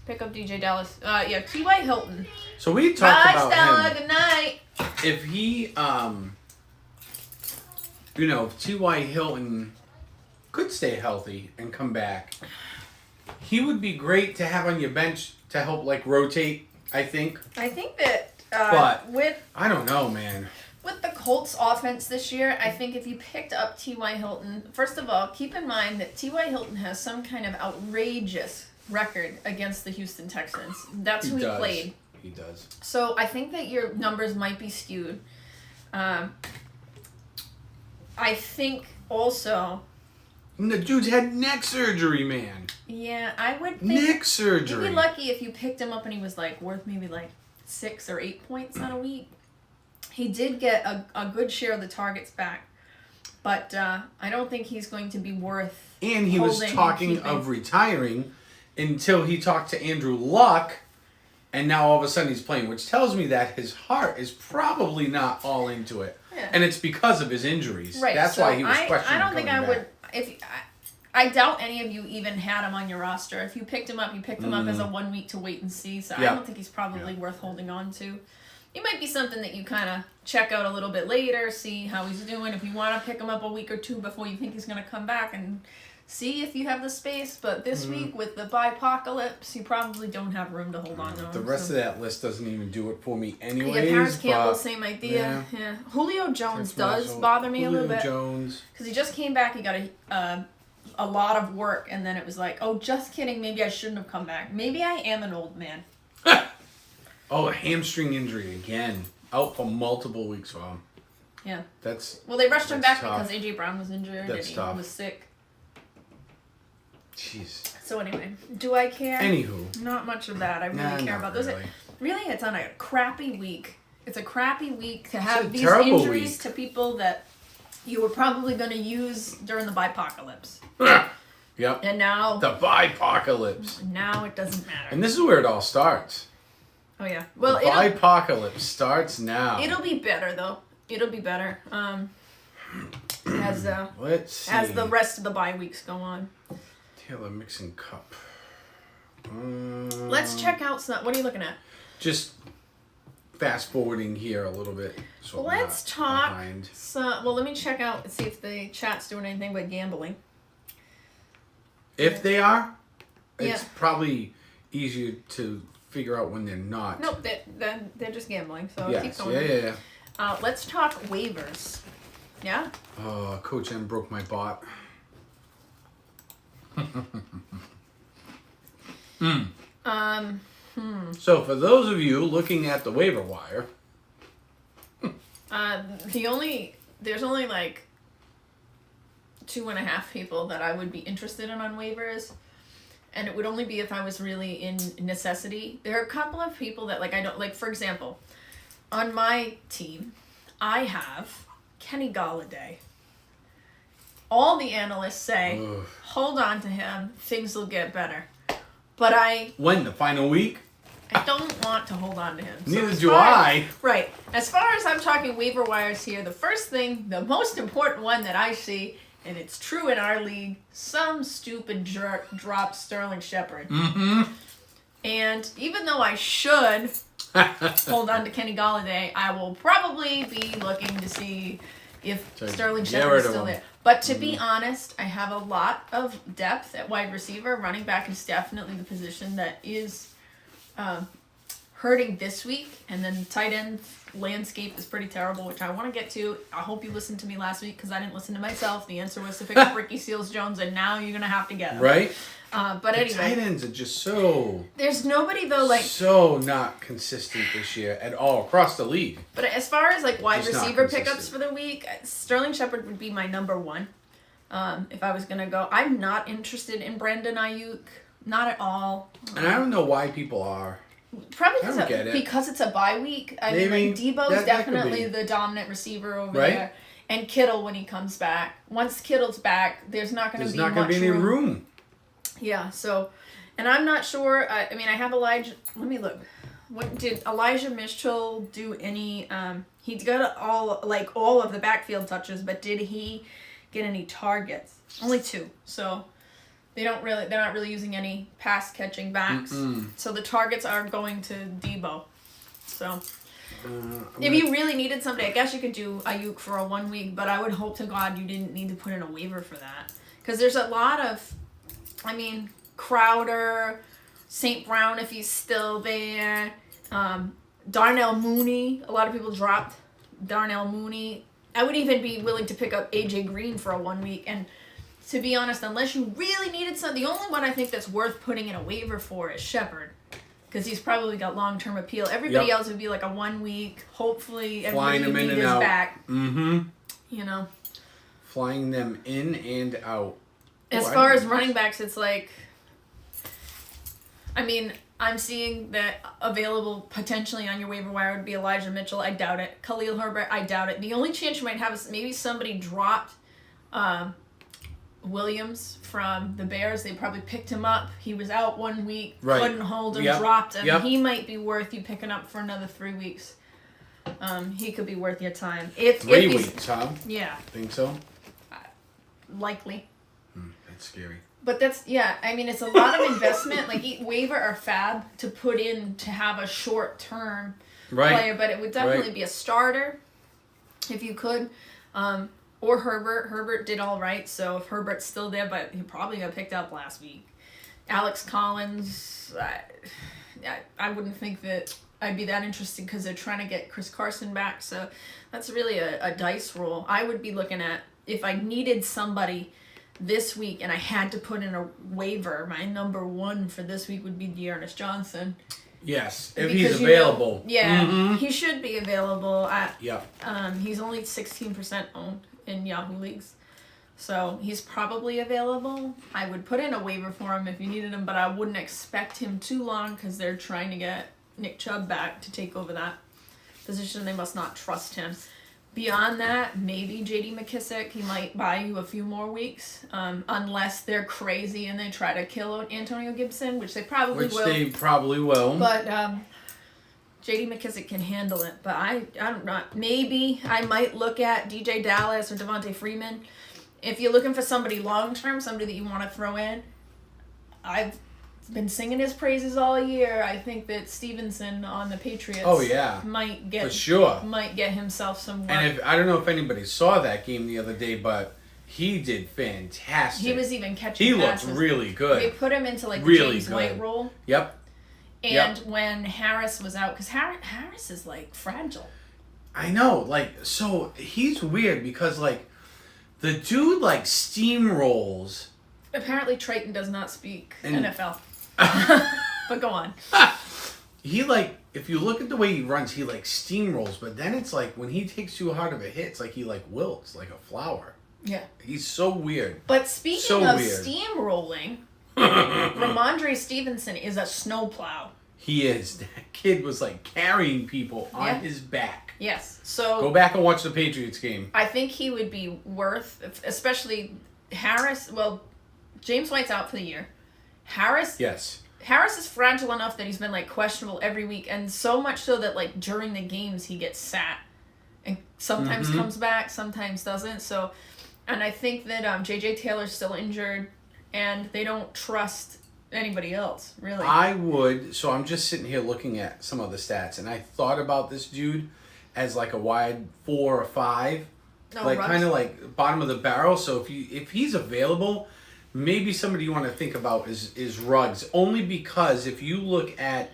Pick up DJ Dallas. Yeah, T.Y. Hilton. So we had talked Bye, about Stella. him. Good night. If he, if T.Y. Hilton could stay healthy and come back, he would be great to have on your bench to help, like, rotate, I think. I think that But- with I don't know, man. the Colts offense this year, I think if you picked up T.Y. Hilton, first of all, keep in mind that T.Y. Hilton has some kind of outrageous record against the Houston Texans. That's who he does. played. He does. So I think that your numbers might be skewed. I think also, And the dude's had neck surgery, man. yeah, I would think Neck you'd surgery. be lucky if you picked him up and he was like worth maybe like 6 or 8 points on a week. He did get a good share of the targets back, but I don't think he's going to be worth. And he was holding and talking keeping. of retiring until he talked to Andrew Luck, and now all of a sudden he's playing, which tells me that his heart is probably not all into it. Yeah. And it's because of his injuries. Right. That's so why he was I questioning don't think I coming would. back. If I doubt any of you even had him on your roster. If you picked him up, you picked him up as a 1 week to wait and see. So Yeah. I don't think he's probably worth holding on to. It might be something that you kind of check out a little bit later, see how he's doing. If you want to pick him up a week or two before you think he's going to come back and see if you have the space. But this week with the bipocalypse, you probably don't have room to hold on to him. The rest of that list doesn't even do it for me Yeah, anyways. Paris Campbell, but same idea. yeah. Yeah. Julio Jones Text does message. bother me a Julio little bit. Jones. Because he just came back, he got a lot of work, and then it was like, oh, just kidding, maybe I shouldn't have come back. Maybe I am an old man. Oh, a hamstring injury again. Out for multiple weeks for him. Yeah. That's Well, they rushed him That's back tough. because A.J. Brown was injured That's and he tough. was sick. jeez. So anyway, do I care? Anywho. Not much of that. I really Nah, care not about those. really. Really, it's on a crappy week. It's a crappy week to have a these terrible injuries week. to people that you were probably going to use during the bipocalypse. Yep. And now... The bipocalypse. Now it doesn't matter. And this is where it all starts. Oh, yeah. Well, the bipocalypse starts now. It'll be better, though. It'll be better. As Let's see. As the rest of the bye weeks go on. Taylor Mixon Cup. Let's check out some... What are you looking at? Just fast forwarding here a little bit. So Let's talk... behind. Well, let me check out and see if the chat's doing anything but gambling. If they are, it's Yeah. probably easier to figure out when they're not. Nope, they're just gambling, so Yes. keep going. Yeah. Let's talk waivers. Yeah? Oh, Coach M broke my bot. So for those of you looking at the waiver wire, there's only like 2.5 people that I would be interested in on waivers, and it would only be if I was really in necessity. There are a couple of people that I don't like. For example, on my team, I have Kenny Golladay. All the analysts say, hold on to him, things will get better. But when the final week? I don't want to hold on to him. Neither do I. Right. As far as I'm talking waiver wires here, the first thing, the most important one that I see, and it's true in our league, some stupid jerk dropped Sterling Shepard. Mm-hmm. And even though I should hold on to Kenny Golladay, I will probably be looking to see if Sterling Shepard is still there. But to be honest, I have a lot of depth at wide receiver. Running back is definitely the position that is hurting this week. And then tight end landscape is pretty terrible, which I want to get to. I hope you listened to me last week because I didn't listen to myself. The answer was to pick up Ricky Seals-Jones, and now you're going to have to get him. Right? But anyway. Tight ends are just so... There's nobody, though, so not consistent this year at all, across the league. But as far as, wide Just not receiver consistent. pickups for the week, Sterling Shepard would be my number one if I was going to go. I'm not interested in Brandon Ayuk. Not at all. And I don't know why people are. Probably I don't get it. because it's a bye week. I mean, Maybe. Debo's That could definitely be. the dominant receiver over Right? there. And Kittle when he comes back. Once Kittle's back, there's not going to There's be not going much to be any room. Yeah, so, and I'm not sure, I have Elijah, let me look. What did Elijah Mitchell do any, he got all of the backfield touches, but did he get any targets? Only 2, so they're not really using any pass catching backs. So the targets are going to Debo. So, if you really needed somebody, I guess you could do Ayuk for a 1 week, but I would hope to God you didn't need to put in a waiver for that. Because there's a lot of, Crowder, St. Brown if he's still there, Darnell Mooney. A lot of people dropped Darnell Mooney. I would even be willing to pick up AJ Green for a 1 week. And to be honest, unless you really needed some, the only one I think that's worth putting in a waiver for is Shepard. Because he's probably got long-term appeal. Everybody else would be a 1 week. Hopefully Flying everybody them in is and out. back. Mm-hmm. Flying them in and out. As far as running backs, it's I'm seeing that available potentially on your waiver wire would be Elijah Mitchell. I doubt it. Khalil Herbert, I doubt it. The only chance you might have is maybe somebody dropped Williams from the Bears. They probably picked him up. He was out 1 week, couldn't hold him, dropped him. He might be worth you picking up for another 3 weeks. He could be worth your time. 3 weeks, huh? Yeah. Think so? Likely. That's scary. But it's a lot of investment. Waiver or fab to put in to have a short-term player, but it would definitely be a starter if you could. Or Herbert. Herbert did all right, so if Herbert's still there, but he probably got picked up last week. Alex Collins, I wouldn't think that I'd be that interested because they're trying to get Chris Carson back, so that's really a dice roll. I would be looking at, if I needed somebody this week and I had to put in a waiver, my number one for this week would be Dearness Johnson. Yes, if he's available. He should be available. He's only 16% owned in Yahoo leagues. So he's probably available. I would put in a waiver for him if you needed him, but I wouldn't expect him too long because they're trying to get Nick Chubb back to take over that position. They must not trust him. Beyond that, maybe J.D. McKissick, he might buy you a few more weeks, unless they're crazy and they try to kill Antonio Gibson, which they probably will. But J.D. McKissick can handle it. But I don't know. Maybe I might look at DJ Dallas or Devontae Freeman. If you're looking for somebody long-term, somebody that you want to throw in, I've been singing his praises all year. I think that Stevenson on the Patriots might get himself some work. And I don't know if anybody saw that game the other day, but he did fantastic. He was even catching passes. He looked really good. They put him into like the James White role. Yep. And when Harris was out, because Harris is like fragile. I know, like, so he's weird because like the dude like steamrolls. Apparently Triton does not speak NFL. But go on. He like, if you look at the way he runs, he like steamrolls, but then it's like when he takes too hard of a hit, it's like he like wilts like a flower. Yeah. He's so weird. But speaking of steamrolling, Ramondre Stevenson is a snowplow. He is. That kid was like carrying people on his back. Yes. So go back and watch the Patriots game. I think he would be worth, especially Harris. Well, James White's out for the year. Harris is fragile enough that he's been like questionable every week, and so much so that like during the games he gets sat and sometimes comes back, sometimes doesn't. So, and I think that JJ Taylor's still injured, and they don't trust anybody else really. I would. So I'm just sitting here looking at some of the stats, and I thought about this dude as like a wide 4 or 5, like kind of like bottom of the barrel. So if he's available. Maybe somebody you want to think about is Ruggs. Only because if you look at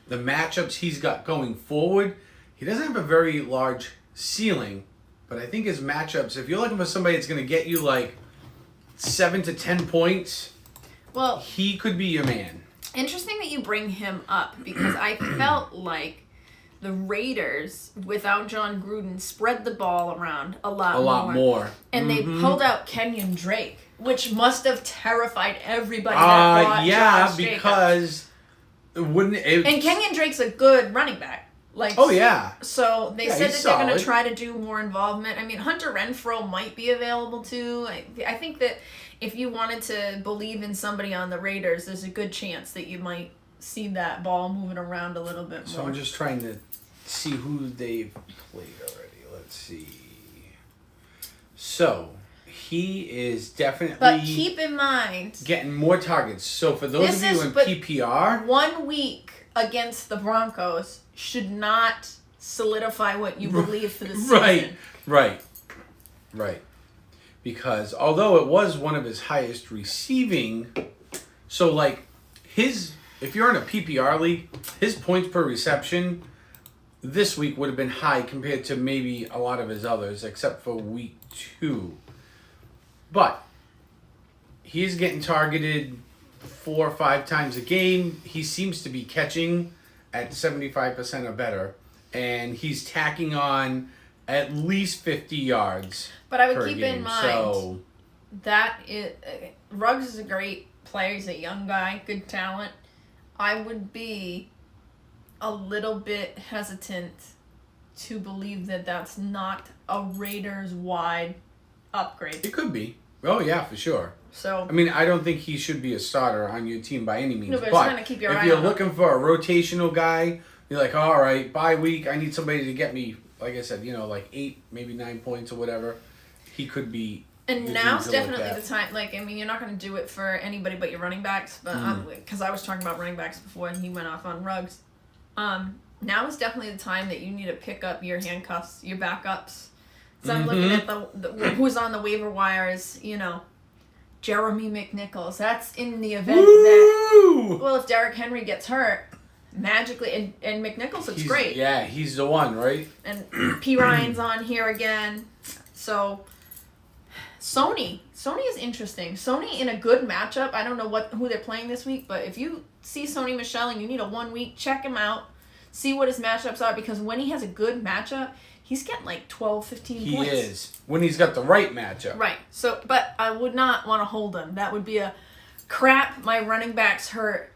the matchups he's got going forward, he doesn't have a very large ceiling. But I think his matchups, if you're looking for somebody that's going to get you like 7 to 10 points, well, he could be your man. Interesting that you bring him up because I felt like the Raiders, without John Gruden, spread the ball around a lot more. And they pulled out Kenyon Drake, which must have terrified everybody that bought Josh because wouldn't it? And Kenyon Drake's a good running back. Like, so they said that they're going to try to do more involvement. I mean, Hunter Renfrow might be available too. I think that if you wanted to believe in somebody on the Raiders, there's a good chance that you might see that ball moving around a little bit more. So I'm just trying to see who they've played already. Let's see. So he is definitely. But keep in mind, getting more targets. So for those of you in PPR, 1 week against the Broncos should not solidify what you believe for the season. Right. Because although it was one of his highest receiving, so like if you're in a PPR league, his points per reception this week would have been high compared to maybe a lot of his others, except for week 2. But he's getting targeted 4 or 5 times a game. He seems to be catching at 75% or better, and he's tacking on at least 50 yards. But I would keep in mind that Ruggs is a great player. He's a young guy, good talent. I would be a little bit hesitant to believe that that's not a Raiders-wide upgrade. It could be. Oh, yeah, for sure. So I mean, I don't think he should be a starter on your team by any means. No, but it's trying to keep your eye if you're on looking for a rotational guy, you're like, all right, bye week, I need somebody to get me, like I said, like 8, maybe 9 points or whatever. He could be. And now's definitely the time. Like, I mean, you're not going to do it for anybody but your running backs. But because I was talking about running backs before, and he went off on Ruggs. Now is definitely the time that you need to pick up your handcuffs, your backups. So I'm looking at the who's on the waiver wires. Jeremy McNichols. That's in the event that if Derrick Henry gets hurt, magically, and McNichols looks great. Yeah, he's the one, right? And P. Ryan's on here again. So Sony is interesting. Sony in a good matchup. I don't know who they're playing this week, but if you see Sony Michel and you need a 1 week, check him out. See what his matchups are, because when he has a good matchup, he's getting like 12, 15 points. He is. When he's got the right matchup. Right. So, but I would not want to hold him. That would be a crap, my running back's hurt.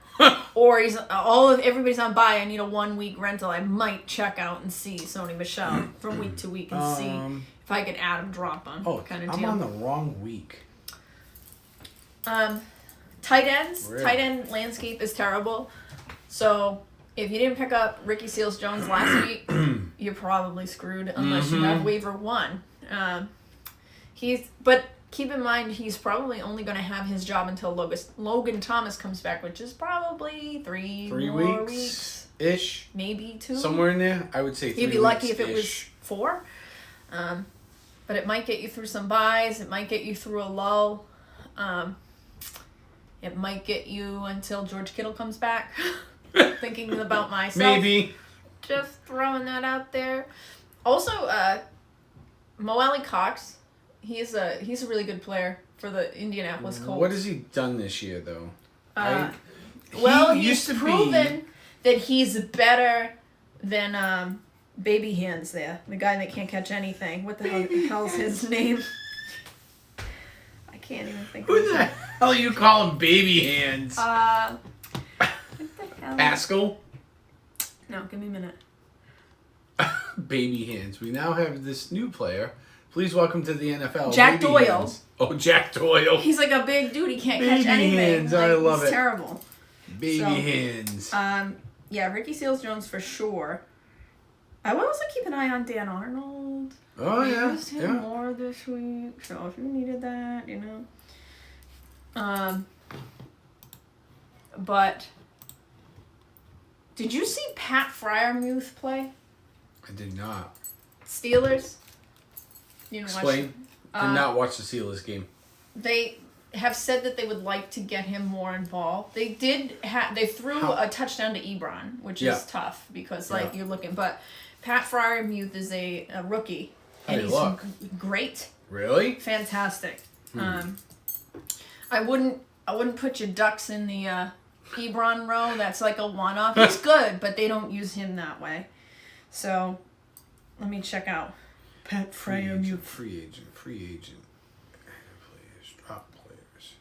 or everybody's on bye. I need a 1 week rental. I might check out and see Sony Michel from week to week and see if I can add him, drop him. Kind of deal. I'm on the wrong week. Tight ends. Really? Tight end landscape is terrible. So if you didn't pick up Ricky Seals-Jones last week, you're probably screwed unless you have waiver one. But keep in mind, he's probably only going to have his job until Logan Thomas comes back, which is probably three more weeks. Ish. Maybe 2. Somewhere in there, I would say 3 You'd be lucky if it was ish. 4. But it might get you through some buys. It might get you through a lull. It might get you until George Kittle comes back. Thinking about myself. Maybe. Just throwing that out there. Also, Mo Alley Cox, he's a really good player for the Indianapolis Colts. What has he done this year, though? He's proven that he's better than Baby Hands there, the guy that can't catch anything. What the hell's his name? I can't even think of Who the hell you call him Baby Hands? What the hell? Pascal? No, give me a minute. Baby Hands. We now have this new player. Please welcome to the NFL. Jack Baby Doyle. Hands. Oh, Jack Doyle. He's like a big dude. He can't Baby catch anything. Hands. I love he's it. Terrible. Baby Hands. Yeah, Ricky Seals-Jones for sure. I would also keep an eye on Dan Arnold. Oh, We yeah. used him more this week, so if you needed that, But did you see Pat Freiermuth play? I did not. Steelers? You didn't Explain. watch Did not watch the Steelers game. They have said that they would like to get him more involved. They did they threw a touchdown to Ebron, which is tough because you're looking, but Pat Freiermuth is a rookie. And he's great. Really? Fantastic. I wouldn't put your ducks in the Ebron row. That's like a one-off. He's good, but they don't use him that way. So, let me check out Pat Freiermuth. Free agent. Players. Drop players.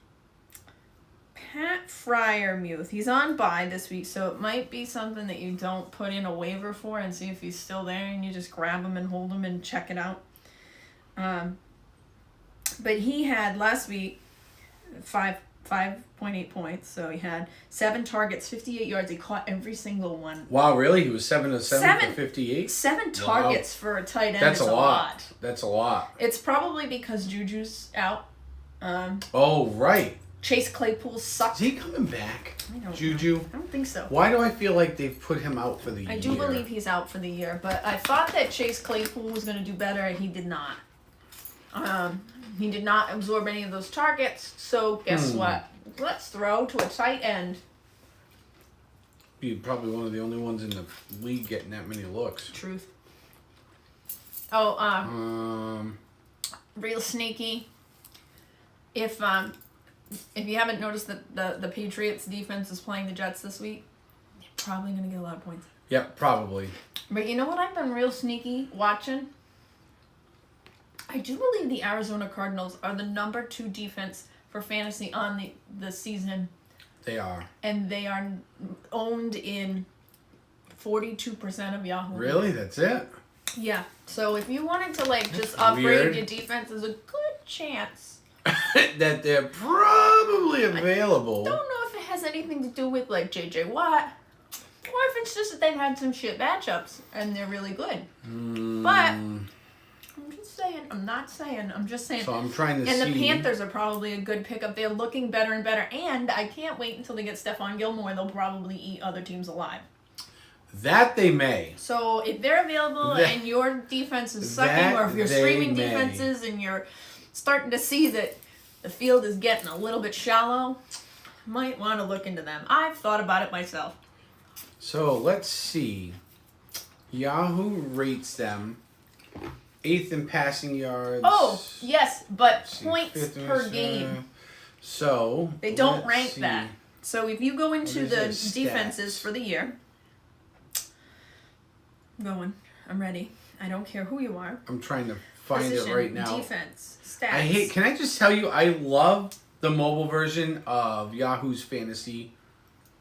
Pat Freiermuth. He's on bye this week, so it might be something that you don't put in a waiver for and see if he's still there, and you just grab him and hold him and check it out. But he had last week 5.8 points, so he had 7 targets, 58 yards. He caught every single one. Wow, really? He was 7 of 7 for 58? 7 targets for a tight end. That's is a lot. That's a lot. It's probably because Juju's out. Right. Chase Claypool sucked. Is he coming back? I don't Juju? know. I don't think so. Why do I feel like they've put him out for the year? I do believe he's out for the year, but I thought that Chase Claypool was going to do better, and he did not. He did not absorb any of those targets, so guess what? Let's throw to a tight end. He's probably one of the only ones in the league getting that many looks. Truth. Real sneaky. If you haven't noticed that the Patriots defense is playing the Jets this week, they're probably going to get a lot of points. Yep, probably. But you know what I've been real sneaky watching? I do believe the Arizona Cardinals are the number 2 defense for fantasy on the season. They are. And they are owned in 42% of Yahoo. Really? That's it? Yeah. So if you wanted to just upgrade your defense, there's a good chance that they're probably available. I don't know if it has anything to do with J.J. Watt, or if it's just that they've had some shit matchups and they're really good. But I'm just saying. I'm not saying. I'm just saying. So I'm trying to see. And the Panthers are probably a good pickup. They're looking better and better. And I can't wait until they get Stephon Gilmore. They'll probably eat other teams alive. That they may. So if they're available and your defense is sucking, or if you're streaming defenses and you're starting to see that the field is getting a little bit shallow, might want to look into them. I've thought about it myself. So let's see. Yahoo rates them 8th in passing yards. Oh, yes, but points per game. So they don't rank that. So if you go into the stats? defenses for the year, I'm ready. I don't care who you are. I'm trying to find it right now. Defense, stats. Can I just tell you, I love the mobile version of Yahoo's fantasy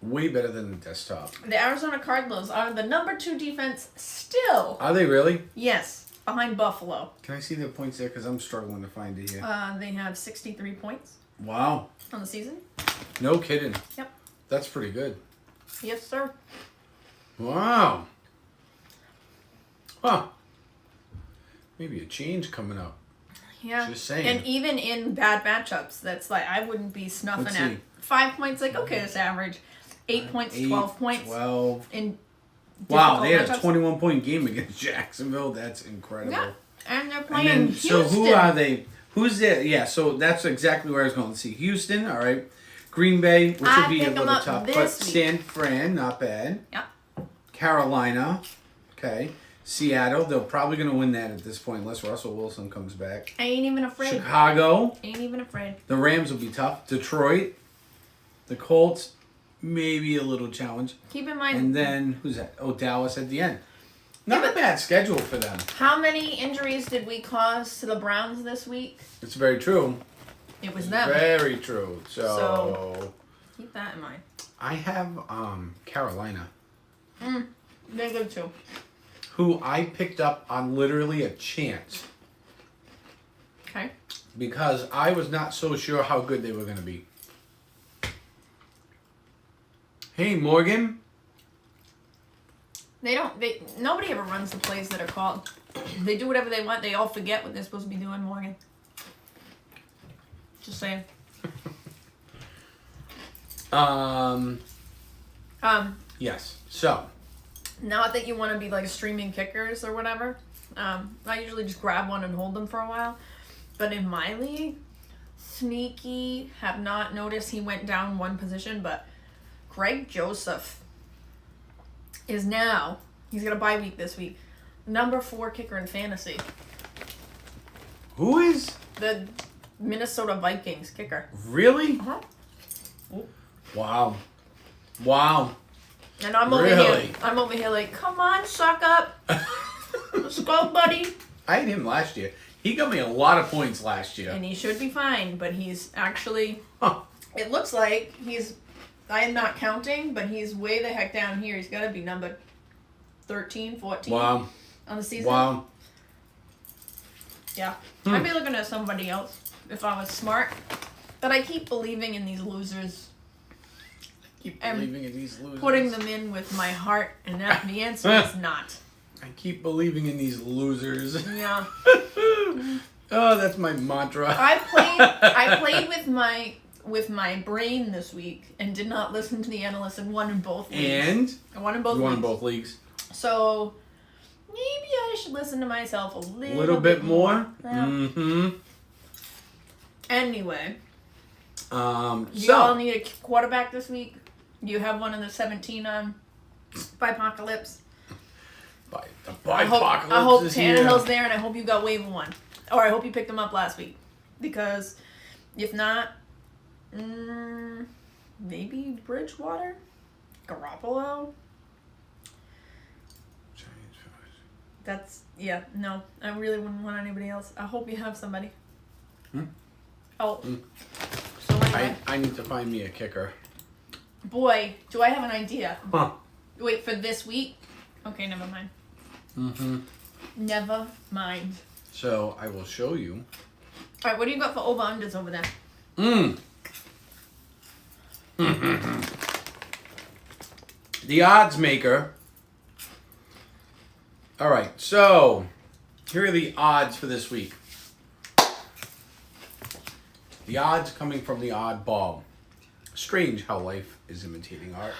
Way better than the desktop. The Arizona Cardinals are the number 2 defense still. Are they really? Yes, behind Buffalo. Can I see their points there? Because I'm struggling to find it here. They have 63 points Wow. on the season. No kidding. Yep. That's pretty good. Yes, sir. Wow. Huh. Maybe a change coming up. Yeah. Just saying. And even in bad matchups, that's like, I wouldn't be snuffing Let's at see. 5 points. Like, okay, it's average. 8 points, 12 points. 12. In Wow, they had a difficult matchups. 21-point game against Jacksonville. That's incredible. Yeah. And they're And playing then, Houston. so who are they? Who's there? Yeah, so that's exactly where I was going to see. Houston, all right. Green Bay, which I would be a pick 'em little up tough. this But week. San Fran, not bad. Yeah. Carolina, okay. Seattle, they're probably going to win that at this point unless Russell Wilson comes back. I ain't even afraid. Chicago, Ain't even afraid. the Rams will be tough. Detroit, the Colts, maybe a little challenge. Keep in mind, And then, who's that? Oh, Dallas at the end. Not a bad schedule for them. how many injuries did we cause to the Browns this week? It's very true. It was them. Very true. So Keep that in mind. I have Carolina, They're good too. who I picked up on literally a chance Okay. because I was not so sure how good they were going to be. Hey, Morgan. Nobody ever runs the plays that are called. They do whatever they want. They all forget what they're supposed to be doing, Morgan. Just saying. Yes. So, Not that you want to be like streaming kickers or whatever. I usually just grab one and hold them for a while. But in my league, sneaky, have not noticed he went down one position, but Greg Joseph is now, he's got a bye week this week, number 4 kicker in fantasy. who is The Minnesota Vikings kicker. really? Uh-huh. Wow. Wow. And I'm Really? over here like, come on, suck up. Let's go, buddy. I had him last year. He got me a lot of points last year. And he should be fine, but he's actually, Huh. it looks like I am not counting, but he's way the heck down here. He's got to be number 13, 14 Wow. on the season. Wow. Yeah. I'd be looking at somebody else if I was smart. But I keep believing in these losers, Keep I'm believing in these losers. putting them in with my heart, and the answer is not. I keep believing in these losers. Yeah. Oh, that's my mantra. I played with my brain this week and did not listen to the analysts and won in both leagues. And I won in both you won leagues. in both leagues. So maybe I should listen to myself a Little bit more. Yeah. Mm-hmm. Anyway, do you all So need a quarterback this week? Do you have one in the 17 on by Apocalypse? the I apocalypse hope is Tannehill's here. there, and I hope you got waiver one, or I hope you picked him up last week, because if not, maybe Bridgewater, Garoppolo. No, I really wouldn't want anybody else. I hope you have somebody. Oh, so anyway, I need to find me a kicker. boy, do I have an idea. Huh. Wait, for this week? Okay, never mind. Mm-hmm. Never mind. So I will show you. All right, what do you got for over-unders over there? The odds maker. All right, so here are the odds for this week. The odds coming from the oddball. Strange how life is imitating art.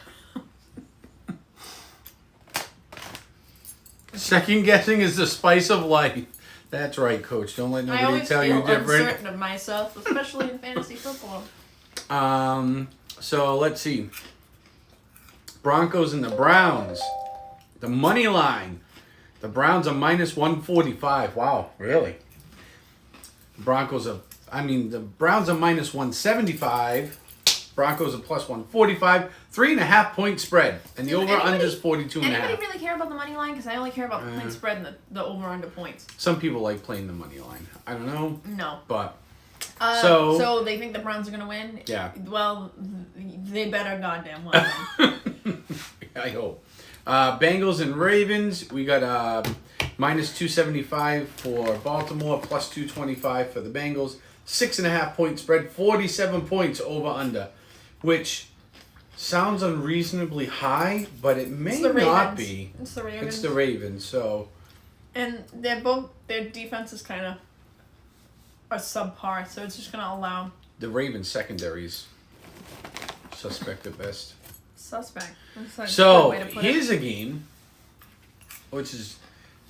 Second guessing is the spice of life. That's right, Coach. Don't let I nobody always tell feel you different. uncertain of myself, especially in fantasy football. So let's see. Broncos and the Browns. The money line. The Browns are minus 145. Wow, really? The Browns are minus 175. Broncos are plus 145. 3.5 point spread. And the over-under is 42.5. Anybody really care about the money line? Because I only care about the point spread and the over-under points. Some people like playing the money line. I don't know. No. But So they think the Browns are gonna win. Yeah. Well, they better goddamn well win. I hope. Bengals and Ravens. We got minus 275 for Baltimore, plus 225 for the Bengals. 6.5 point spread, 47 points over under, which sounds unreasonably high, but it may not be. It's the Ravens. It's the Ravens. So. And their defense is kind of a subpar, so it's just gonna allow The Ravens secondaries suspect at best. Suspect. That's a good So way to put here's it. a game which has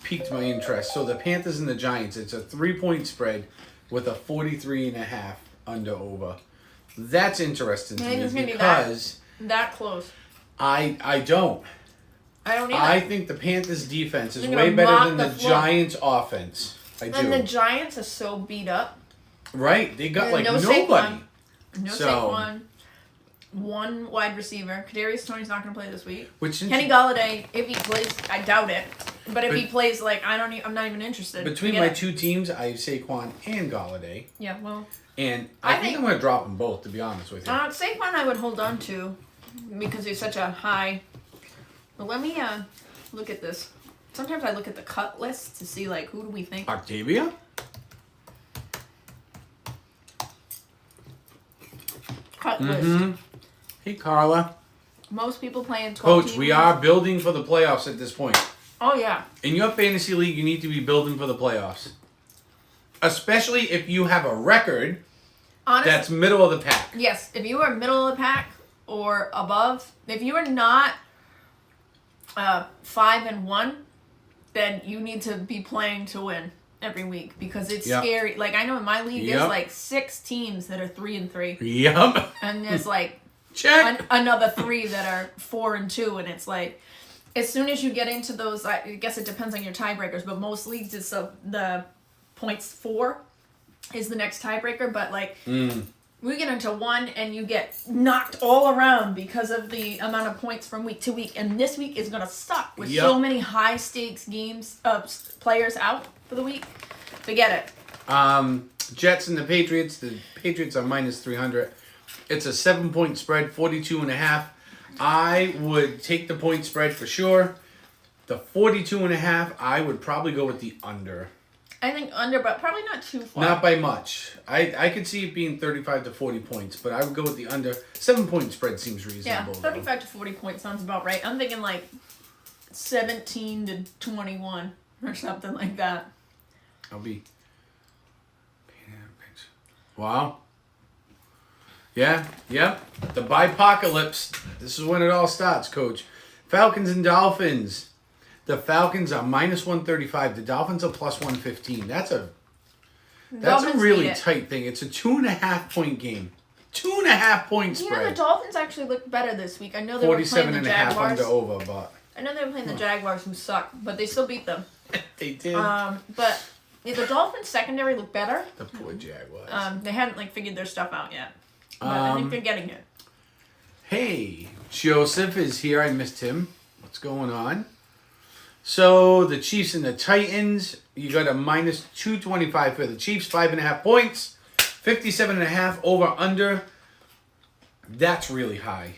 piqued my interest. So the Panthers and the Giants, it's a 3-point spread with a 43.5 under over. That's interesting to think it's me gonna be because that close. I don't. I don't either. I think the Panthers defense is They're way gonna better mock than the the floor. Giants offense. I do. And the Giants are so beat up. Right? They got And like no nobody. Saquon. No So- Saquon. One wide receiver. Kadarius Toney's not going to play this week. Which Kenny Galladay, if he plays, I doubt it. But if But- he plays, like I'm not even interested. Between Forget my it. two teams, I have Saquon and Galladay. Yeah, well, And I I think think- I'm going to drop them both, to be honest with you. Saquon I would hold on to because he's such a high. But let me look at this. Sometimes I look at the cut list to see like who do we think. Octavia? Cut list. Mm-hmm. Hey, Carla. Most people playing 12 Coach, team we leagues. are building for the playoffs at this point. Oh yeah. In your fantasy league, you need to be building for the playoffs. Especially if you have a record Honestly, that's middle of the pack. yes, if you are middle of the pack or above, if you are not 5-1, then you need to be playing to win every week because it's Yep. scary. Like I know in my league, Yep. there's like 6 teams that are 3-3, Yep. and there's like Check. another 3 that are 4-2, and it's like as soon as you get into those, I guess it depends on your tiebreakers, but most leagues it's the points 4 is the next tiebreaker, but like. We get into one and you get knocked all around because of the amount of points from week to week. And this week is going to suck with Yep. so many high stakes games, players out for the week. Forget it. Jets and the Patriots. The Patriots are minus 300. It's a 7-point spread, 42.5. I would take the point spread for sure. The 42.5, I would probably go with the under. I think under, but probably not too far. Not by much. I could see it being 35 to 40 points, but I would go with the under. 7-point spread seems yeah, reasonable. 35 to 40 points sounds about right. I'm thinking like 17 to 21 or something like that. I'll be. Wow. Yeah, yep. The bipocalypse. This is when it all starts, Coach. Falcons and Dolphins. The Falcons are minus 135. The Dolphins are plus 115. That's a Dolphins really need it. tight thing. It's a 2.5 point game. 2.5 point Yeah, the spread. Dolphins actually looked better this week. I know they were playing 47 the and a half Jaguars. under over, but I know they were playing the Jaguars, who suck, but they still beat them. they did. But yeah, the Dolphins secondary looked better. The poor Jaguars. They hadn't figured their stuff out yet, but I think they're getting it. Hey, Joseph is here. I missed him. What's going on? So the Chiefs and the Titans, you got a minus 225 for the Chiefs, 5.5 points, 57.5 over under. That's really high.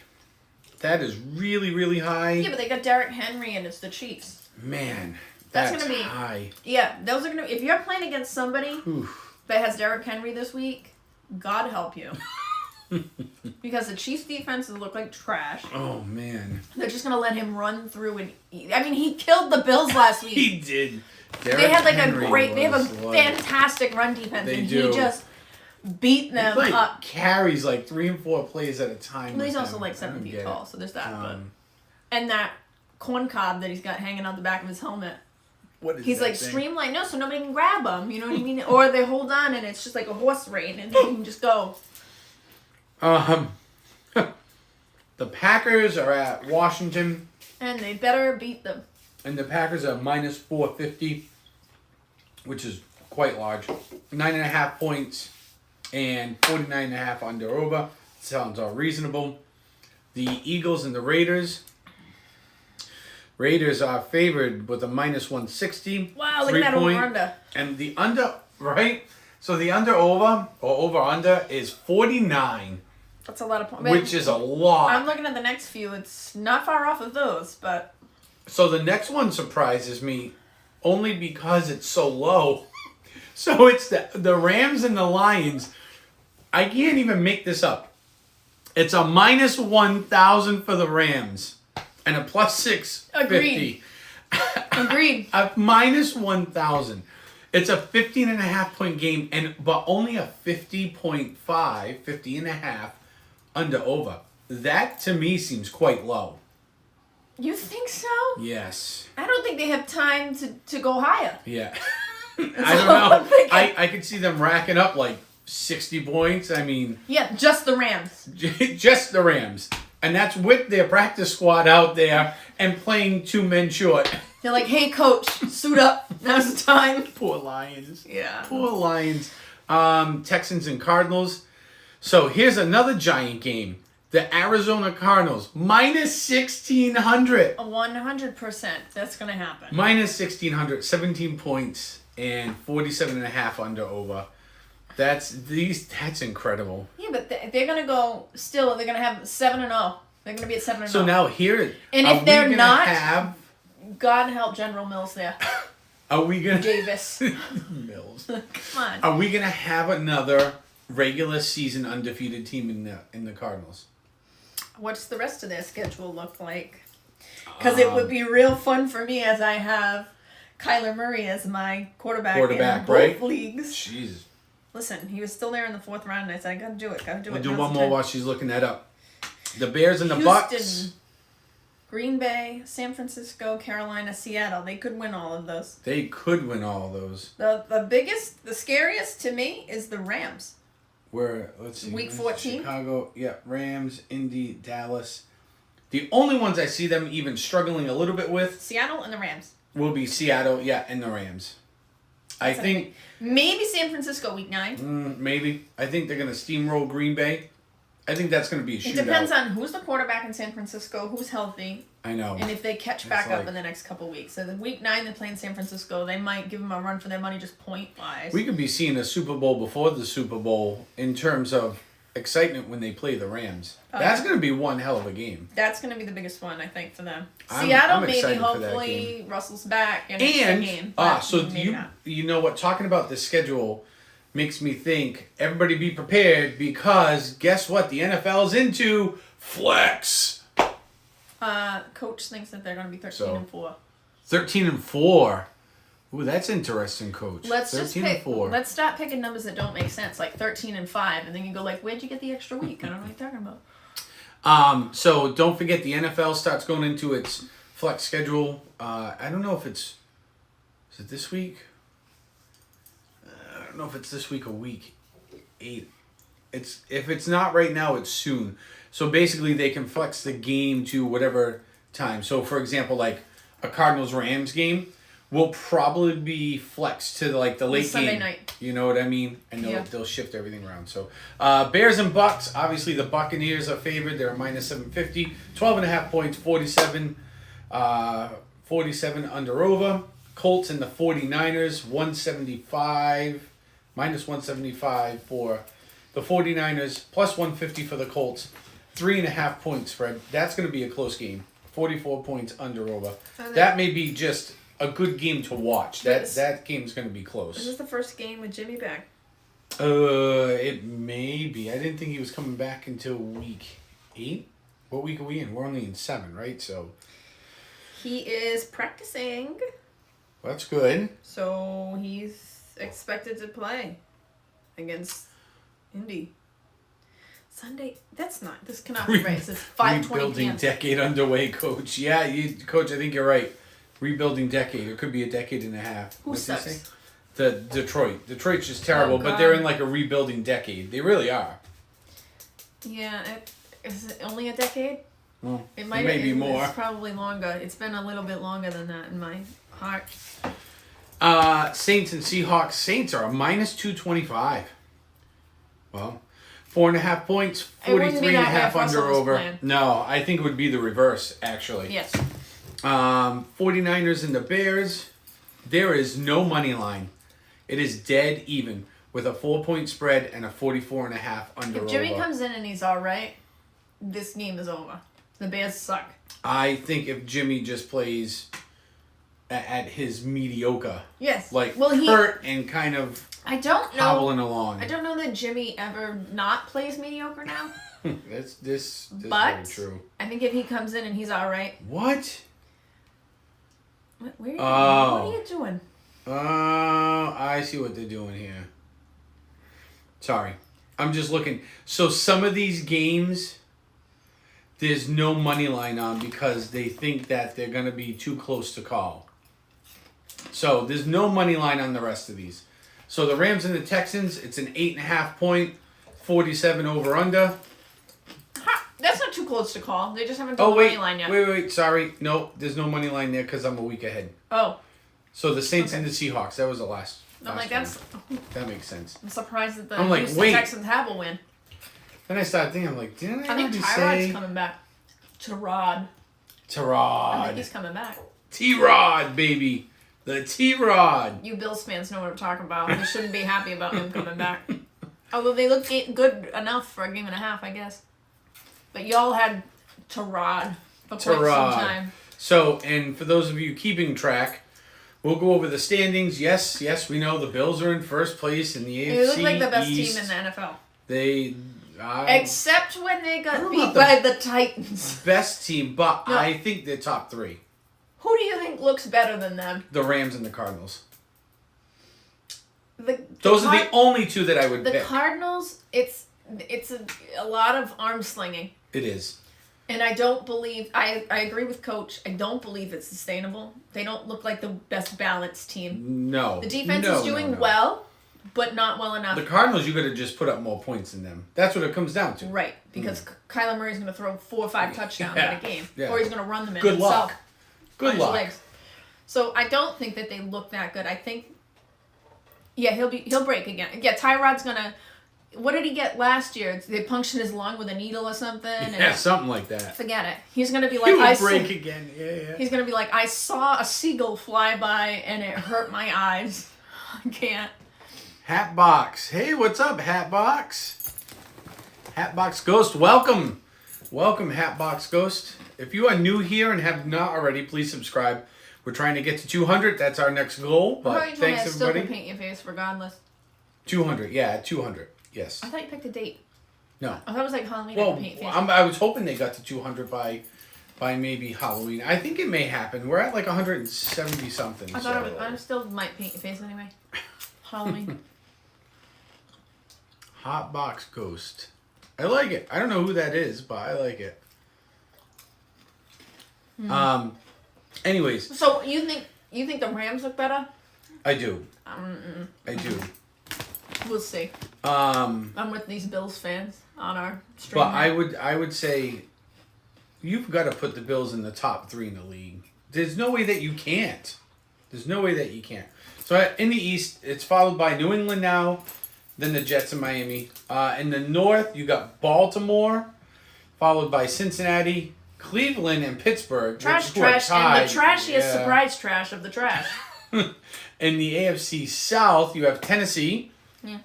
That is really, really high. Yeah, but they got Derrick Henry and it's the Chiefs. Man, That's that's gonna be- high. Yeah, those are gonna. If you're playing against somebody Oof. that has Derrick Henry this week, God help you. Because the Chiefs' defenses look like trash. Oh man, They're just gonna let him run through and. I mean, he killed the Bills last week. he did. They had like Henry they have a was like- fantastic run defense, They and do. he just beat them He, like, up. carries like 3 and 4 plays at a time. Well, he's with also them. like I 7 don't feet get tall, it. so there's that. Um, And that corn cob that he's got hanging out the back of his helmet. What is He's that like thing? streamlined, no, so nobody can grab him. You know what I mean? Or they hold on and it's just like a horse rein, and you can just go. The Packers are at Washington, And they better beat them. and the Packers are minus 450, which is quite large. 9.5 points and 49.5 under over. Sounds all reasonable. The Eagles and the Raiders. Raiders are favored with a minus 160. Wow, look 3 at that point. over under. And the under, right? So the over-under is 49, That's a lot of points. which is a lot. I'm looking at the next few. It's not far off of those, but So the next one surprises me only because it's so low. So it's the Rams and the Lions. I can't even make this up. It's a minus 1,000 for the Rams and a plus 650. agreed. A minus 1,000. It's a 15.5 point game, but only a 50 and a half under over. That to me seems quite low. You think so? Yes. I don't think they have time to go higher. Yeah. I all don't I'm know. thinking. I could see them racking up like 60 points. I mean, Yeah, just the Rams. just the Rams. And that's with their practice squad out there and playing 2 men short. They're like, hey, coach, suit up. Now's the time. Poor Lions. Yeah. Poor Lions. Texans and Cardinals. So here's another giant game. The Arizona Cardinals, minus 1,600. 100%. That's going to happen. Minus 1,600, 17 points, and 47.5 under over. That's incredible. Yeah, but they're going to go still. They're going to have 7-0. They're going to be at 7-0. So now here, And are if they're we gonna not- have, God help General Mills there. are we gonna Davis. Mills? Come on. Are we gonna have another regular season undefeated team in the Cardinals? What's the rest of their schedule look like? Because it would be real fun for me as I have Kyler Murray as my quarterback in both right? leagues. Jesus. Listen, he was still there in the 4th round, and I said, I gotta do it. We'll do Now's one the more time. while she's looking that up. The Bears and the Houston, Bucks. Green Bay, San Francisco, Carolina, Seattle. They could win all of those. They could win all of those. The scariest to me is the Rams. Let's see. Week 14? Chicago, yeah, Rams, Indy, Dallas. The only ones I see them even struggling a little bit with Seattle and the Rams. will be Seattle, yeah, and the Rams. I think Maybe San Francisco week 9. maybe. I think they're going to steamroll Green Bay. I think that's going to be a shootout. It depends on who's the quarterback in San Francisco, who's healthy, I know. and if they catch back up in the next couple weeks. So the week 9 they're playing San Francisco. They might give them a run for their money just point-wise. We could be seeing a Super Bowl before the Super Bowl in terms of excitement when they play the Rams. That's going to be one hell of a game. That's going to be the biggest one, I think, for them. I'm Seattle, maybe, excited for that hopefully, Russell's back and it's a game. So maybe not. you know what? Talking about the schedule makes me think everybody be prepared because guess what? The NFL's into flex. Coach thinks that they're going to be 13-4. 13-4. Ooh, that's interesting, Coach. Let's just 13-4. Let's stop picking numbers that don't make sense, like 13-5, and then you go like, where'd you get the extra week? I don't know what you're talking about. So don't forget the NFL starts going into its flex schedule. I don't know if is it this week? I don't know if it's this week or week 8. If it's not right now, it's soon. So basically they can flex the game to whatever time. So for example, like a Cardinals-Rams game will probably be flexed to like the late Sunday game. night. You know what I mean? And Yeah. they'll shift everything around. So Bears and Bucks, obviously the Buccaneers are favored. They're a minus 750. 12.5 points, 47 under over. Colts and the 49ers, 175, minus 175 for the 49ers, plus 150 for the Colts. 3.5 point spread. That's going to be a close game. 44 points under over. That may be just a good game to watch. That game's going to be close. This is the first game with Jimmy back. It may be. I didn't think he was coming back until week 8. What week are we in? We're only in 7, right? So He is practicing, that's good. so he's expected to play against Indy. Sunday, this cannot be right. It says 5:20 Rebuilding p.m. decade underway, Coach. Yeah, Coach, I think you're right. Rebuilding decade. It could be a decade and a half. Who What'd you sucks? say? The Detroit. Detroit's just terrible, but God. they're in like a rebuilding decade. They really are. Yeah, is it only a decade? Well, It might may be more. It's probably longer. It's been a little bit longer than that in my heart. Saints and Seahawks. Saints are a minus 225. Well, 4.5 points, It wouldn't be that 43.5 way if Russell under was over. playing. No, I think it would be the reverse, actually. Yes. 49ers and the Bears. There is no money line. It is dead even. with a 4-point spread and a 44.5 under If Jimmy over. comes in and he's all right, this game is over. The Bears suck. I think if Jimmy just plays at his mediocre, Yes. like Well, hurt and kind of I don't know. hobbling along. I don't know that Jimmy ever not plays mediocre now. This But is very true. I think if he comes in and he's all right. What? What Oh. are you doing? I see what they're doing here. Sorry. I'm just looking. So some of these games, there's no money line on because they think that they're going to be too close to call. So there's no money line on the rest of these. So the Rams and the Texans, it's an 8.5 point, 47 over under. That's not too close to call. They just haven't done Oh, the wait. money line yet. Wait. Sorry. No, there's no money line there because I'm a week ahead. Oh. So the Saints and Okay. the Seahawks, that was the last. I'm like, one. That makes sense. I'm surprised that the I'm like, Houston wait. Texans have a win. Then I started thinking, I'm like, didn't I I think already Tyrod's say coming back. Tyrod. I think T-Rod? he's coming back. T-Rod, baby. The T-Rod. You Bills fans know what I'm talking about. You shouldn't be happy about him coming back. Although they looked good enough for a game and a half, I guess. But y'all had Tyrod for quite some Tyrod. time. So, and for those of you keeping track, we'll go over the standings. Yes, we know the Bills are in first place in the AFC They look like the best East. team in the NFL. They Except when they I got don't know beat about by the Titans. best team, but No. I think they're top 3. Who do you think looks better than them? The Rams and the Cardinals. Those are the only two that I would The pick. Cardinals, it's a lot of arm slinging. It is. And I don't believe, I agree with Coach, I don't believe it's sustainable. They don't look like the best balanced team. No. The defense No, is doing no. well, but not well enough. The Cardinals, you got to just put up more points than them. That's what it comes down to. Right, because Kyler Murray's going to throw 4 or 5 touchdowns in a game. Yeah. Or he's going to run them in Good himself. luck. Good on his luck. legs. So I don't think that they look that good. I think, yeah, he'll break again. Yeah, Tyrod's going to, what did he get last year? They punctured his lung with a needle or something? Yeah, something like that. Forget it. He's going to be like, He would break again. Yeah. He's going to be like, I saw a seagull fly by and it hurt my eyes. I can't. Hatbox. Hey, what's up, Hatbox? Hatbox Ghost, welcome. Welcome, Hatbox Ghost. If you are new here and have not already, please subscribe. We're trying to get to 200. That's our next goal. But you told me I thanks, still can everybody. paint your face regardless. 200. Yeah, 200. Yes. I thought you picked a date. No. I thought it was like Halloween. I Well, could paint your face. I was hoping they got to 200 by maybe Halloween. I think it may happen. We're at like 170 something. I thought I still might paint your face anyway. Halloween. Hotbox Ghost. I like it. I don't know who that is, but I like it. Anyways, So you think the Rams look better? I do. I do. We'll see. Um, I'm with these Bills fans on our stream. but I would say you've got to put the Bills in the top 3 in the league. There's no way that you can't. There's no way that you can't. So in the East, it's followed by New England now, then the Jets and Miami. In the North, you got Baltimore, followed by Cincinnati, Cleveland, and Pittsburgh. trash, who are and tied. the trashiest Yeah. surprise trash of the trash. In the AFC South, you have Tennessee. Yeah.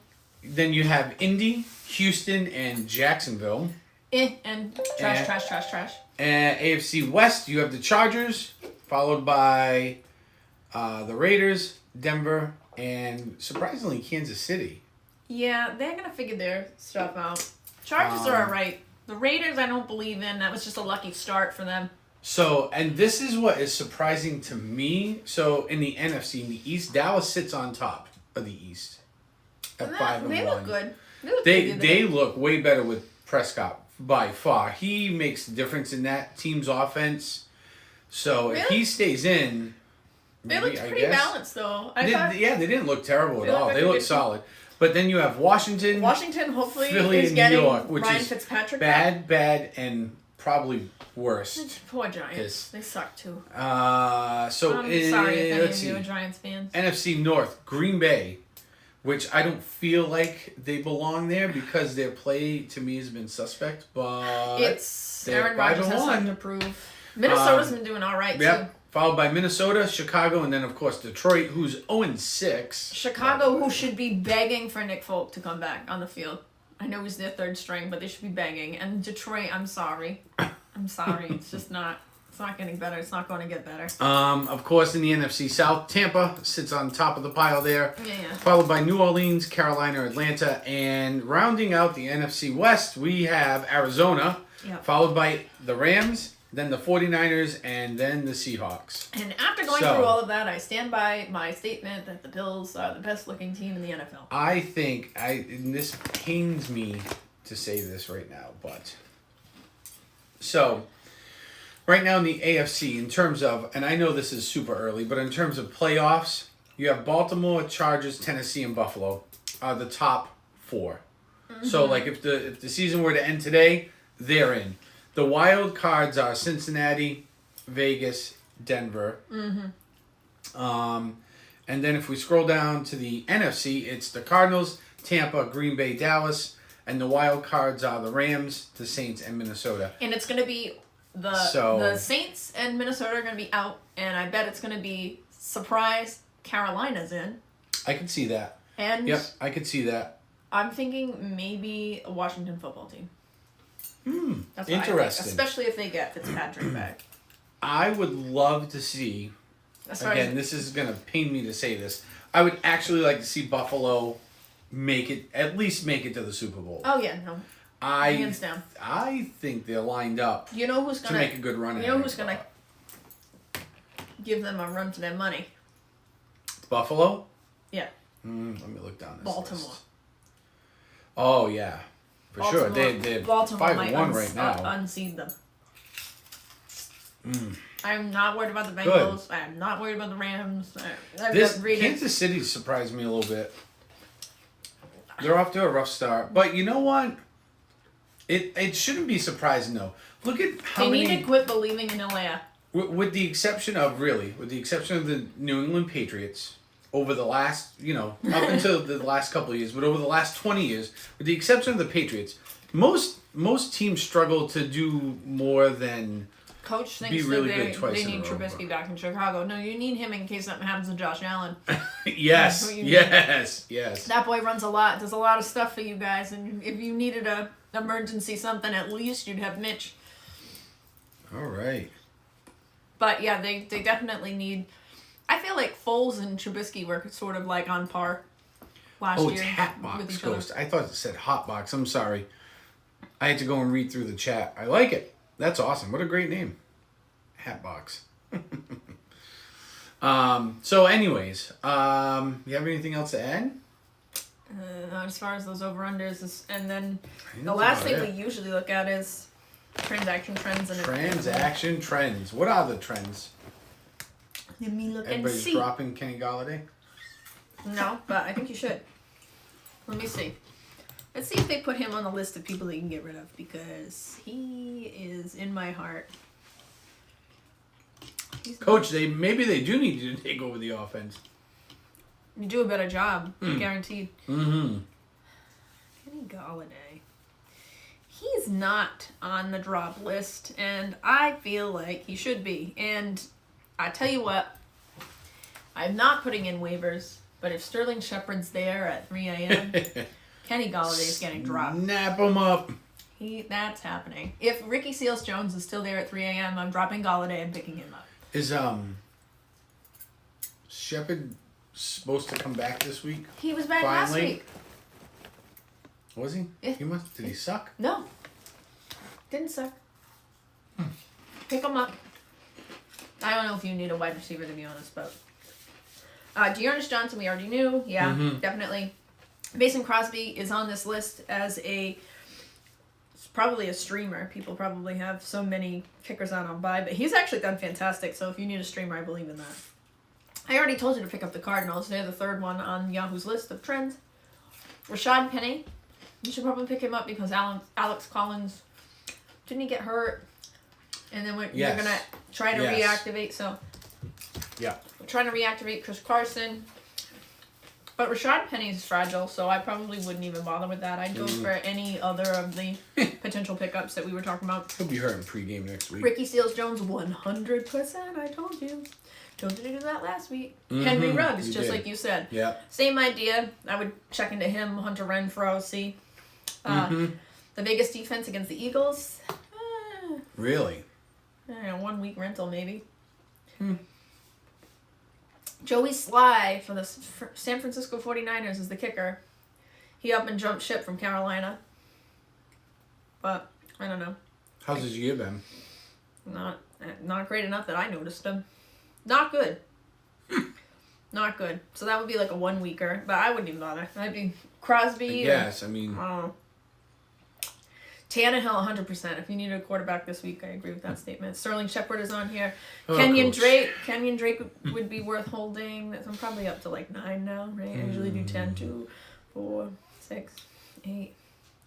Then you have Indy, Houston, and Jacksonville. And trash, Eh. trash. And AFC West, you have the Chargers, followed by the Raiders, Denver, and surprisingly Kansas City. Yeah, they're gonna figure their stuff out. Chargers are alright. The Raiders, I don't believe in. That was just a lucky start for them. So, and this is what is surprising to me. So, in the NFC, in the East, Dallas sits on top of the East at 5-1. They look good. They look They good. they look way better with Prescott by far. He makes the difference in that team's offense. So if Really? he stays in, They maybe, looked I pretty guess. balanced though. I They, thought yeah, they didn't look terrible They at look all. like They a looked good team. solid. But then you have Washington, hopefully Philly, is and getting New York, which Ryan is Fitzpatrick back. bad, and probably worse. Poor Giants. Yes. They suck too. So I'm sorry if any let's of you see. are Giants fans. NFC North, Green Bay, which I don't feel like they belong there because their play to me has been suspect. But It's they're Aaron Rodgers has 5-1. something to prove. Minnesota's been doing all right too. Yep, followed by Minnesota, Chicago, and then, of course, Detroit, who's 0-6. Chicago, who should be begging for Nick Folk to come back on the field. I know he's their third string, but they should be begging. And Detroit, I'm sorry. I'm sorry. It's just not... It's not getting better. It's not going to get better. Of course, in the NFC South, Tampa sits on top of the pile there. Yeah. Followed by New Orleans, Carolina, Atlanta. And rounding out the NFC West, we have Arizona. Yep. Followed by the Rams, then the 49ers, and then the Seahawks. And after going through all of that, I stand by my statement that the Bills are the best-looking team in the NFL. I think, and this pains me to say this right now, but... So... Right now in the AFC, in terms of, and I know this is super early, but in terms of playoffs, you have Baltimore, Chargers, Tennessee, and Buffalo are the top 4. Mm-hmm. So, like, if the season were to end today, they're in. The wild cards are Cincinnati, Vegas, Denver. Mm-hmm. And then if we scroll down to the NFC, it's the Cardinals, Tampa, Green Bay, Dallas, and the wild cards are the Rams, the Saints, and Minnesota. And it's going to be... The Saints and Minnesota are going to be out, and I bet it's going to be surprise Carolina's in. I could see that. And yep, I could see that. I'm thinking maybe a Washington football team. That's interesting. what I think, especially if they get Fitzpatrick back. I would love to see, again, this is going to pain me to say this, I would actually like to see Buffalo at least make it to the Super Bowl. Oh, yeah, no. Hands down. I think they're lined up to make a good run. You know who's going to give them a run for their money? Buffalo? Yeah. Let me look down this Baltimore. list. Oh, yeah. For sure. They're 5-1 right now. Unseed them. I'm not worried about the Bengals. Good. I'm not worried about the Rams. Kansas City surprised me a little bit. They're off to a rough start. But you know what? It shouldn't be surprising, though. Look at how many... They need to quit believing in Ilea. With the exception of the New England Patriots, over the last, up until the last couple of years, but over the last 20 years, with the exception of the Patriots, most teams struggle to do more than Coach thinks be really good that twice they in need a row. Trubisky back in Chicago. No, you need him in case something happens to Josh Allen. Yes. That boy runs a lot, does a lot of stuff for you guys, and if you needed a emergency something, at least you'd have Mitch. All right. But yeah, they definitely need... I feel like Foles and Trubisky were sort of like on par last year. Oh, it's Hatbox with each Ghost. other. I thought it said Hotbox. I'm sorry. I had to go and read through the chat. I like it. That's awesome. What a great name. Hatbox. So anyways, you have anything else to add? As far as those over-unders, and then the last thing we usually look at is transaction trends. Transaction trends. What are the trends? Let me look Everybody's and see. dropping Kenny Galladay? No, but I think you should. Let me see. Let's see if they put him on the list of people they can get rid of, because he is in my heart. Coach, maybe they do need you to take over the offense. You do a better job, guaranteed. Mm-hmm. Kenny Galladay. He's not on the drop list, and I feel like he should be. And I tell you what, I'm not putting in waivers, but if Sterling Shepard's there at 3 a.m., Kenny Galladay's getting dropped. Snap him up. That's happening. If Ricky Seals-Jones is still there at 3 a.m., I'm dropping Galladay and picking him up. Is Shepard supposed to come back this week? He was back last week. Was he? Yeah. Did he suck? No. Didn't suck. Pick him up. I don't know if you need a wide receiver, to be honest, but... Dearness Johnson, we already knew. Yeah, definitely. Mason Crosby is on this list as probably a streamer. People probably have so many kickers out on bye, but he's actually done fantastic, so if you need a streamer, I believe in that. I already told you to pick up the Cardinals. They're the third one on Yahoo's list of trends. Rashad Penny, you should probably pick him up because Alex Collins, didn't he get hurt? And then we're going to try to reactivate, so... Yeah. We're trying to reactivate Chris Carson. But Rashad Penny's fragile, so I probably wouldn't even bother with that. I'd go for any other of the potential pickups that we were talking about. He'll be hurt in pregame next week. Ricky Seals-Jones, 100%. I told you. Told you to do that last week. Henry Ruggs, just like you said. Yeah. Same idea. I would check into him. Hunter Renfrow, see. The Vegas defense against the Eagles. Really? 1 week rental, maybe. Joey Sly for the San Francisco 49ers is the kicker. He up and jumped ship from Carolina. But, I don't know. How's his year been? Not great enough that I noticed him. Not good. Not good. So that would be like a 1 weeker. But I wouldn't even bother. That'd be Crosby. Yes, I mean... I don't know. Tannehill, 100%. If you need a quarterback this week, I agree with that statement. Sterling Shepard is on here. Kenyon Drake would be worth holding. I'm probably up to like 9 now, right? I usually do 10, 2, 4, 6, 8.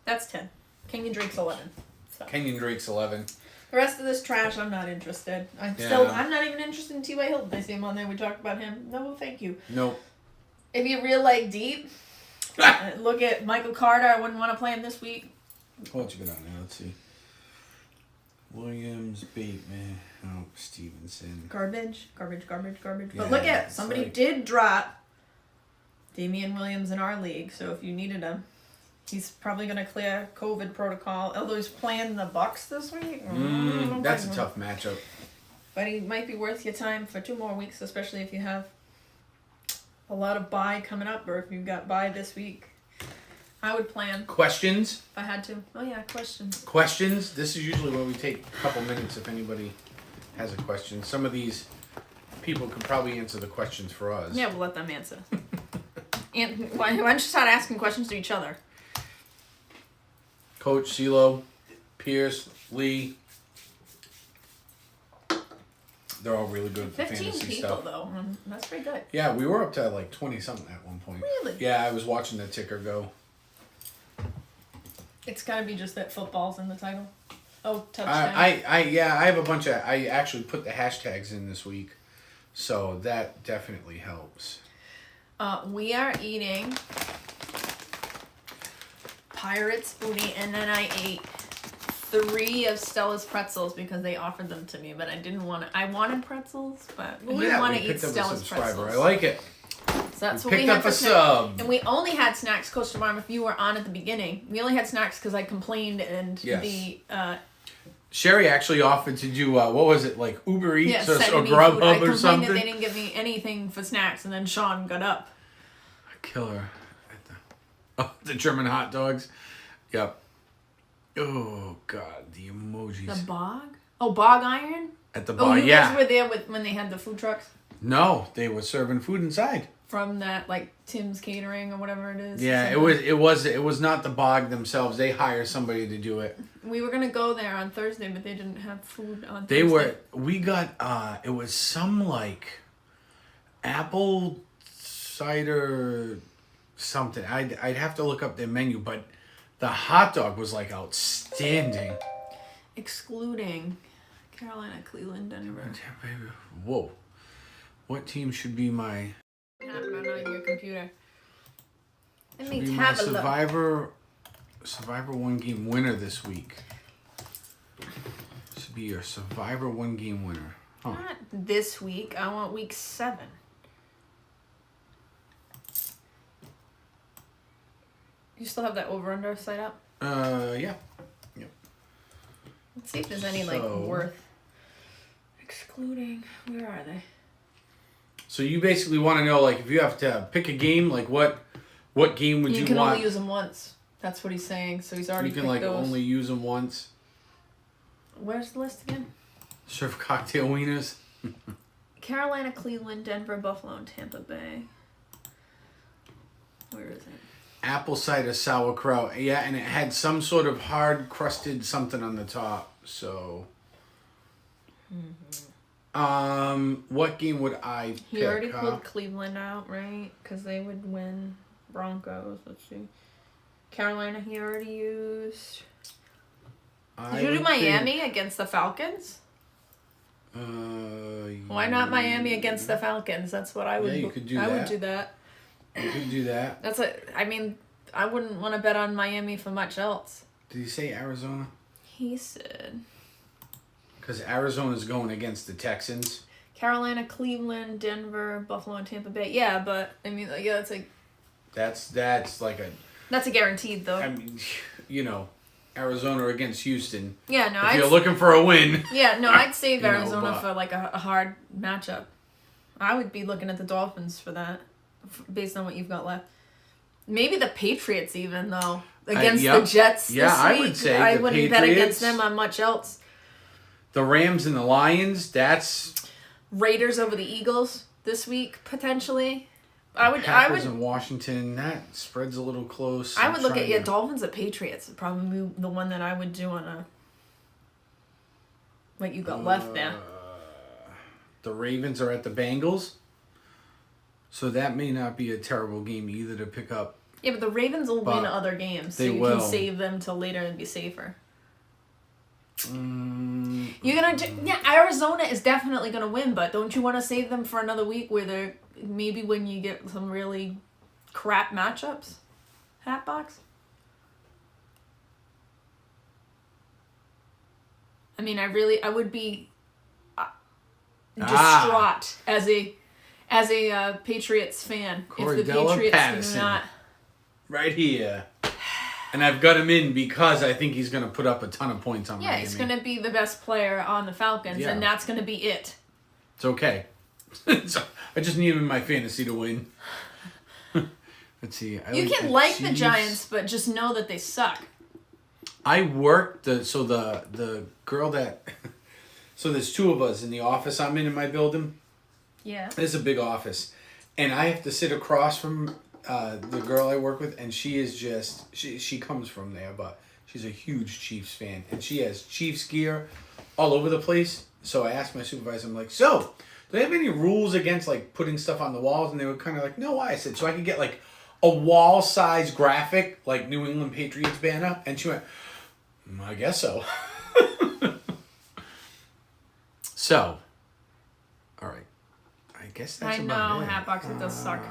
That's 10. Kenyon Drake's 11. So. Kenyon Drake's 11. The rest of this trash, I'm not interested. I'm not even interested in T.Y. Hilton. I see him on there. We talked about him. No, thank you. Nope. If you real like deep, look at Michael Carter. I wouldn't want to play him this week. What you got on there? Let's see. Williams, Bateman, Stevenson. Garbage. Yeah, But look at, somebody like... did drop Damian Williams in our league, so if you needed him, he's probably going to clear COVID protocol. Although he's playing the Bucks this week. That's a tough matchup. But he might be worth your time for 2 more weeks, especially if you have a lot of bye coming up, or if you've got bye this week. I would plan. Questions? If I had to. Oh, yeah, questions. Questions? This is usually where we take a couple minutes if anybody has a question. Some of these people could probably answer the questions for us. Yeah, we'll let them answer. And why don't you start asking questions to each other? Coach, CeeLo, Pierce, Lee. They're all really good at the 15 fantasy people, stuff. though. That's pretty good. Yeah, we were up to like 20-something at one point. Really? Yeah, I was watching the ticker go. It's got to be just that football's in the title. Oh, touchdown. I have a bunch of... I actually put the hashtags in this week, so that definitely helps. We are eating Pirates booty, and then I ate 3 of Stella's pretzels because they offered them to me, but I didn't want to. I wanted pretzels, but I didn't want to eat Stella's pretzels. I like it. So that's we what we picked had up for a snacks. sub. And we only had snacks, Coach DeMarm, if you were on at the beginning. We only had snacks because I complained, and the... Sherry actually offered to do, what was it, like Uber Eats or Grubhub or something? I complained that they didn't give me anything for snacks, and then Sean got up. A killer. The German hot dogs. Yep. Oh, God, the emojis. The Bog? Oh, Bog Iron? At the bar, you guys were there when they had the food trucks? No, they were serving food inside. From that, like, Tim's Catering or whatever it is. Yeah, it was not the Bog themselves. They hire somebody to do it. We were gonna go there on Thursday, but they didn't have food on Thursday. We got, it was some, like, apple cider something. I'd have to look up their menu, but the hot dog was, like, outstanding. Excluding Carolina, Cleveland, Denver. Whoa. What team should be my... Happened on your computer. Let me my have a look. Survivor 1 game winner this week. Should be your Survivor 1 game winner. Huh. Not this week. I want week 7. You still have that over-under site up? Yeah. Yep. Let's see if there's any worth excluding. Where are they? So you basically want to know, like, if you have to pick a game, like what game would you want? You can only use them once. That's what he's saying. So he's already picked those. You can only use them once. Where's the list again? Serve cocktail wieners. Carolina, Cleveland, Denver, Buffalo, and Tampa Bay. Where is it? Apple cider sauerkraut. Yeah, and it had some sort of hard crusted something on the top. So. What game would I pick? He already pulled Cleveland out, right? Because they would win. Broncos. Let's see. Carolina, he already used. Did you do Miami against the Falcons? Why not Miami against the Falcons? That's what I would. Yeah, you could do that. I would do that. You could do that. I wouldn't want to bet on Miami for much else. Did he say Arizona? He said Because Arizona's going against the Texans. Carolina, Cleveland, Denver, Buffalo, and Tampa Bay. Yeah, but I mean, like, yeah, That's like a. that's a guaranteed though. I mean, Arizona against Houston. Yeah, no, If you're looking for a win. Yeah, no, I'd save Arizona but- for like a hard matchup. I would be looking at the Dolphins for that, based on what you've got left. Maybe the Patriots even though against the Jets. This I week. would say I the wouldn't bet Patriots, against them on much else. The Rams and the Lions. That's Raiders over the Eagles this week potentially. Packers and Washington. That spread's a little close. I would look at Dolphins at Patriots. Would probably be the one that I would do on a. What you got left there? The Ravens are at the Bengals, so that may not be a terrible game either to pick up. Yeah, but the Ravens will win other games, so you can save them till later and be safer. Arizona is definitely gonna win, but don't you want to save them for another week where they're maybe when you get some really crap matchups? Hatbox. I mean, I would be distraught as a Patriots fan if the Patriots Patterson. do not. Right here. And I've got him in because I think he's going to put up a ton of points on Miami. Yeah, he's going to be the best player on the Falcons, and that's going to be it. It's okay. I just need him in my fantasy to win. Let's see. You can like the Giants, but just know that they suck. I worked the girl that so there's two of us in the office I'm in my building. Yeah. It's a big office. And I have to sit across from the girl I work with, and she is just she comes from there, but she's a huge Chiefs fan, and she has Chiefs gear all over the place. So I asked my supervisor, I'm like, so do they have any rules against like putting stuff on the walls? And they were kind of like, no. Why? I said, so I could get like a wall size graphic like New England Patriots banner, and she went, I guess so. So, all right, I guess that's about it. Hatbox, it does suck.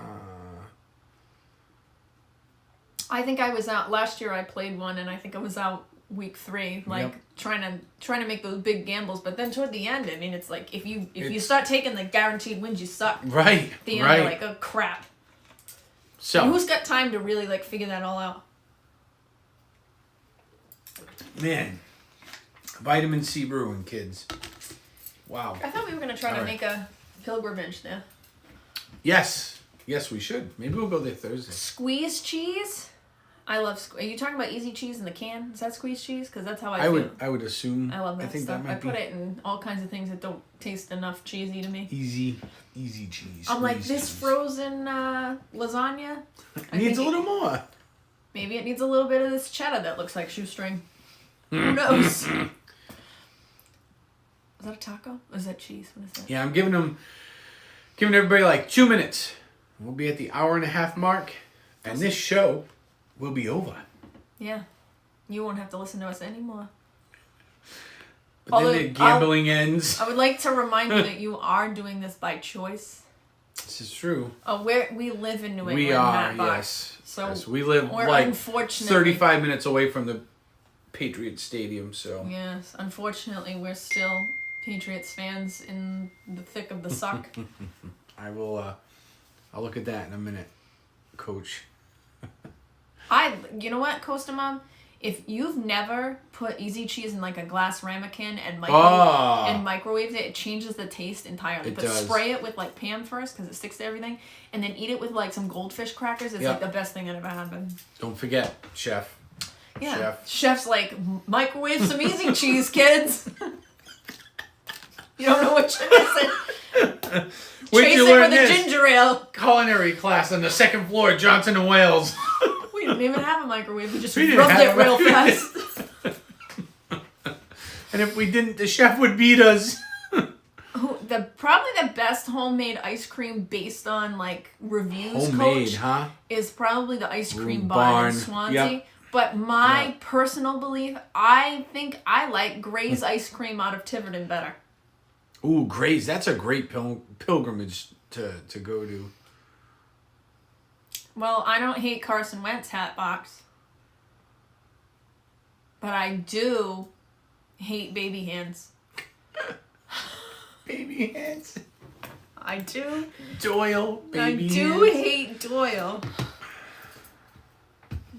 I think I was out last year. I played one, and I think I was out week 3, trying to make those big gambles. But then toward the end, I mean, it's like if you start taking the guaranteed wins, you suck. Right. At the end, you're like, oh crap. So and who's got time to really like figure that all out? Man, vitamin C brewing, kids. Wow. I thought we were gonna try to make a pilgrimage there. Yes, we should. Maybe we'll go there Thursday. Squeeze cheese. I love. Are you talking about easy cheese in the can? Is that squeeze cheese? Because that's how I feel. I would assume. I love that stuff. I put be it in all kinds of things that don't taste enough cheesy to me. easy cheese. I'm like, this cheese. Frozen lasagna needs a little more. Maybe it needs a little bit of this cheddar that looks like shoestring. Who knows? Is that a taco? Or is that cheese? What is that? Yeah, I'm giving everybody like 2 minutes. We'll be at the hour and a half mark, and this show will be over. Yeah. You won't have to listen to us anymore. But then the gambling ends. I would like to remind you that you are doing this by choice. This is true. We live in New England. We are, Hatbox. yes. So yes, we live we're like unfortunately 35 minutes away from the Patriots Stadium, so. Yes, unfortunately, we're still Patriots fans in the thick of the suck. I'll look at that in a minute, Coach. You know what, Costa Mom? If you've never put easy cheese in like a glass ramekin and microwaved it changes the taste entirely. But spray it with like Pam first because it sticks to everything, and then eat it with like some goldfish crackers. It's like the best thing that ever happened. Don't forget, Chef. Yeah, Chef's like, microwave some easy cheese, kids. You don't know what you're missing. Chase it with a ginger ale. Culinary class on the second floor at Johnson and Wales. We didn't even have a microwave. We just rubbed it real fast. And if we didn't, the chef would beat us. Probably the best homemade ice cream based on like reviews. Homemade, Coach, huh? Is probably the ice cream barn in Swansea. Yep. But my personal belief, I think I like Gray's ice cream out of Tiverton better. Ooh, Gray's. That's a great pilgrimage to go to. Well, I don't hate Carson Wentz, Hatbox. But I do hate baby hands. Baby hands. I do. Doyle, baby hands. I do hate Doyle.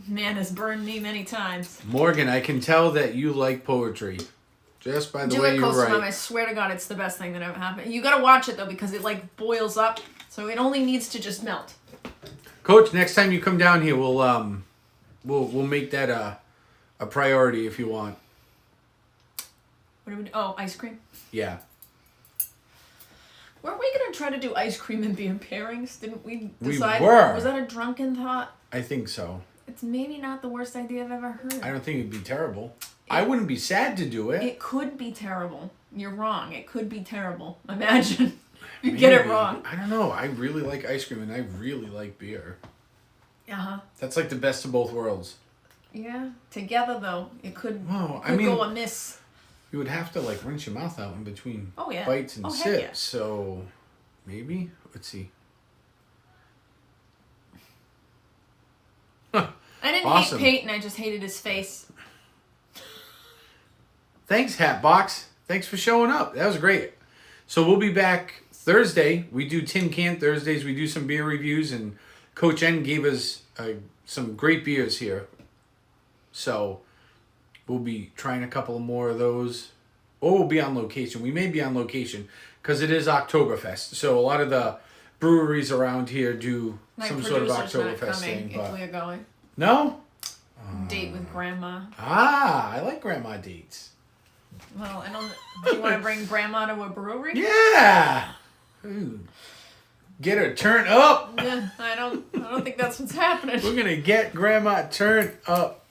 Man has burned me many times. Morgan, I can tell that you like poetry. Just by the Do way it, you Coastal Mom. write. I swear to God, it's the best thing that ever happened. You gotta watch it though because it like boils up, so it only needs to just melt. Coach, next time you come down here, we'll make that a priority if you want. What do we do? Oh, ice cream. Yeah. Weren't we gonna try to do ice cream and beer pairings? Didn't we decide? We were. Was that a drunken thought? I think so. It's maybe not the worst idea I've ever heard. I don't think it'd be terrible. I wouldn't be sad to do it. It could be terrible. You're wrong. It could be terrible. Imagine. You get it Maybe. wrong. I don't know. I really like ice cream and I really like beer. Uh-huh. That's like the best of both worlds. Yeah. Together though, it could, Well, could go amiss. You would have to like rinse your mouth out in between Oh yeah. bites and Oh, heck sips. yeah. So maybe. Let's see. I didn't Awesome. hate Peyton. I just hated his face. Thanks, Hatbox. Thanks for showing up. That was great. So we'll be back Thursday. We do Tin Can Thursdays. We do some beer reviews, and Coach N gave us some great beers here. So we'll be trying a couple more of those. Or we'll be on location. We may be on location because it is Oktoberfest. So a lot of the breweries around here do My some sort of producer's not Oktoberfest coming thing. if But we're going. no? Date with Grandma. Ah, I like grandma dates. Well, I don't. Do you want to bring Grandma to a brewery? Yeah. Ooh. Get her turned up. Yeah, I don't think that's what's happening. We're gonna get grandma turned up.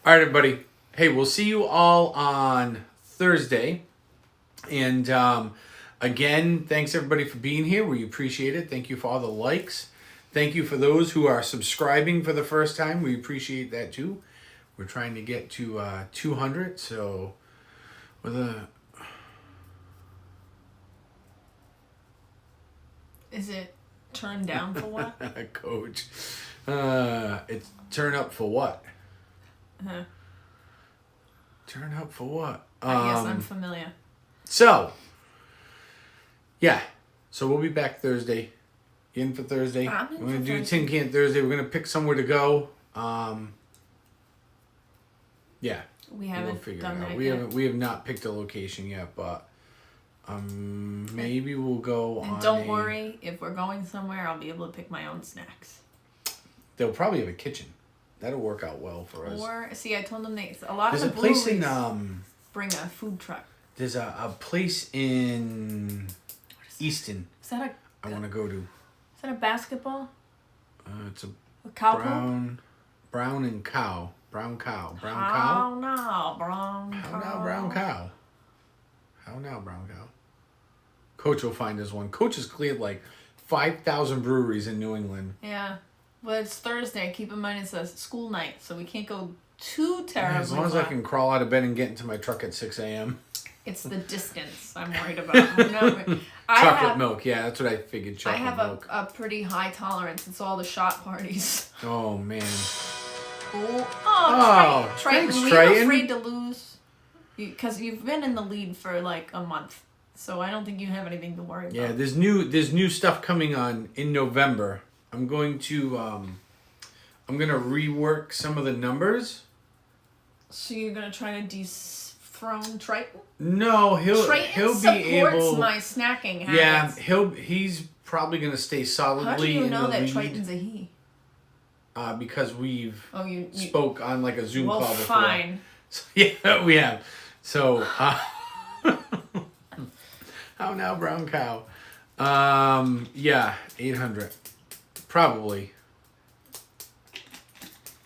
All right, everybody. Hey, we'll see you all on Thursday. And again, thanks everybody for being here. We appreciate it. Thank you for all the likes. Thank you for those who are subscribing for the first time. We appreciate that too. We're trying to get to 200. So with a Is it turned down for what? coach, it's turn up for what? Uh-huh. Turn up for what? I guess I'm familiar. So, yeah. So we'll be back Thursday. You in for Thursday? I'm in We're going for to do Thursday. Tin Can Thursday. We're going to pick somewhere to go. Yeah. We We'll haven't figure done it out. that We yet. haven't. We have not picked a location yet, but maybe we'll go And on. don't worry, if we're going somewhere, I'll be able to pick my own snacks. They'll probably have a kitchen. That'll work out well for us. Or see, I told them a lot There's of a the place breweries in bring a food truck. There's a place in Easton Is that I want to go to. a basketball? It's a A cow poop? brown and cow. Brown cow. Brown cow. How now, brown How cow? now, brown cow? How now, brown cow? Coach will find us one. Coach has cleared like 5,000 breweries in New England. Yeah. Well, it's Thursday. Keep in mind it's a school night, so we can't go too terribly As long as I far. can crawl out of bed and get into my truck at 6 a.m. It's the distance I'm worried about. Chocolate milk. Yeah, that's what I figured. I Chocolate have milk. a pretty high tolerance. It's all the shot parties. Oh, man. Oh, Triton. thanks, Were you Triton. afraid to lose? Because you've been in the lead for like a month, so I don't think you have anything to worry about. Yeah, there's new stuff coming on in November. I'm going to rework some of the numbers. So you're gonna try to dethrone Triton? No, he'll Triton be able. supports my snacking Yeah, habits. he's probably gonna stay solidly How do you in know the that lead. Triton's a he? Because we've Oh, you spoke on like a Zoom well, call before. fine. So, yeah, we have. So, how now, brown cow? Yeah, 800, probably.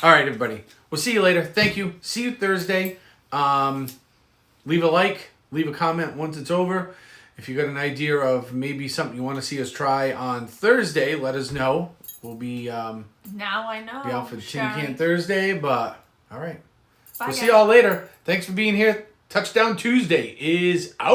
All right, everybody. We'll see you later. Thank you. See you Thursday. Leave a like, leave a comment once it's over. If you got an idea of maybe something you want to see us try on Thursday, let us know. We'll be Now I know. be out for Tin Sharon. Can Thursday, but all right. Bye, We'll see guys. y'all later. Thanks for being here. Touchdown Tuesday is out.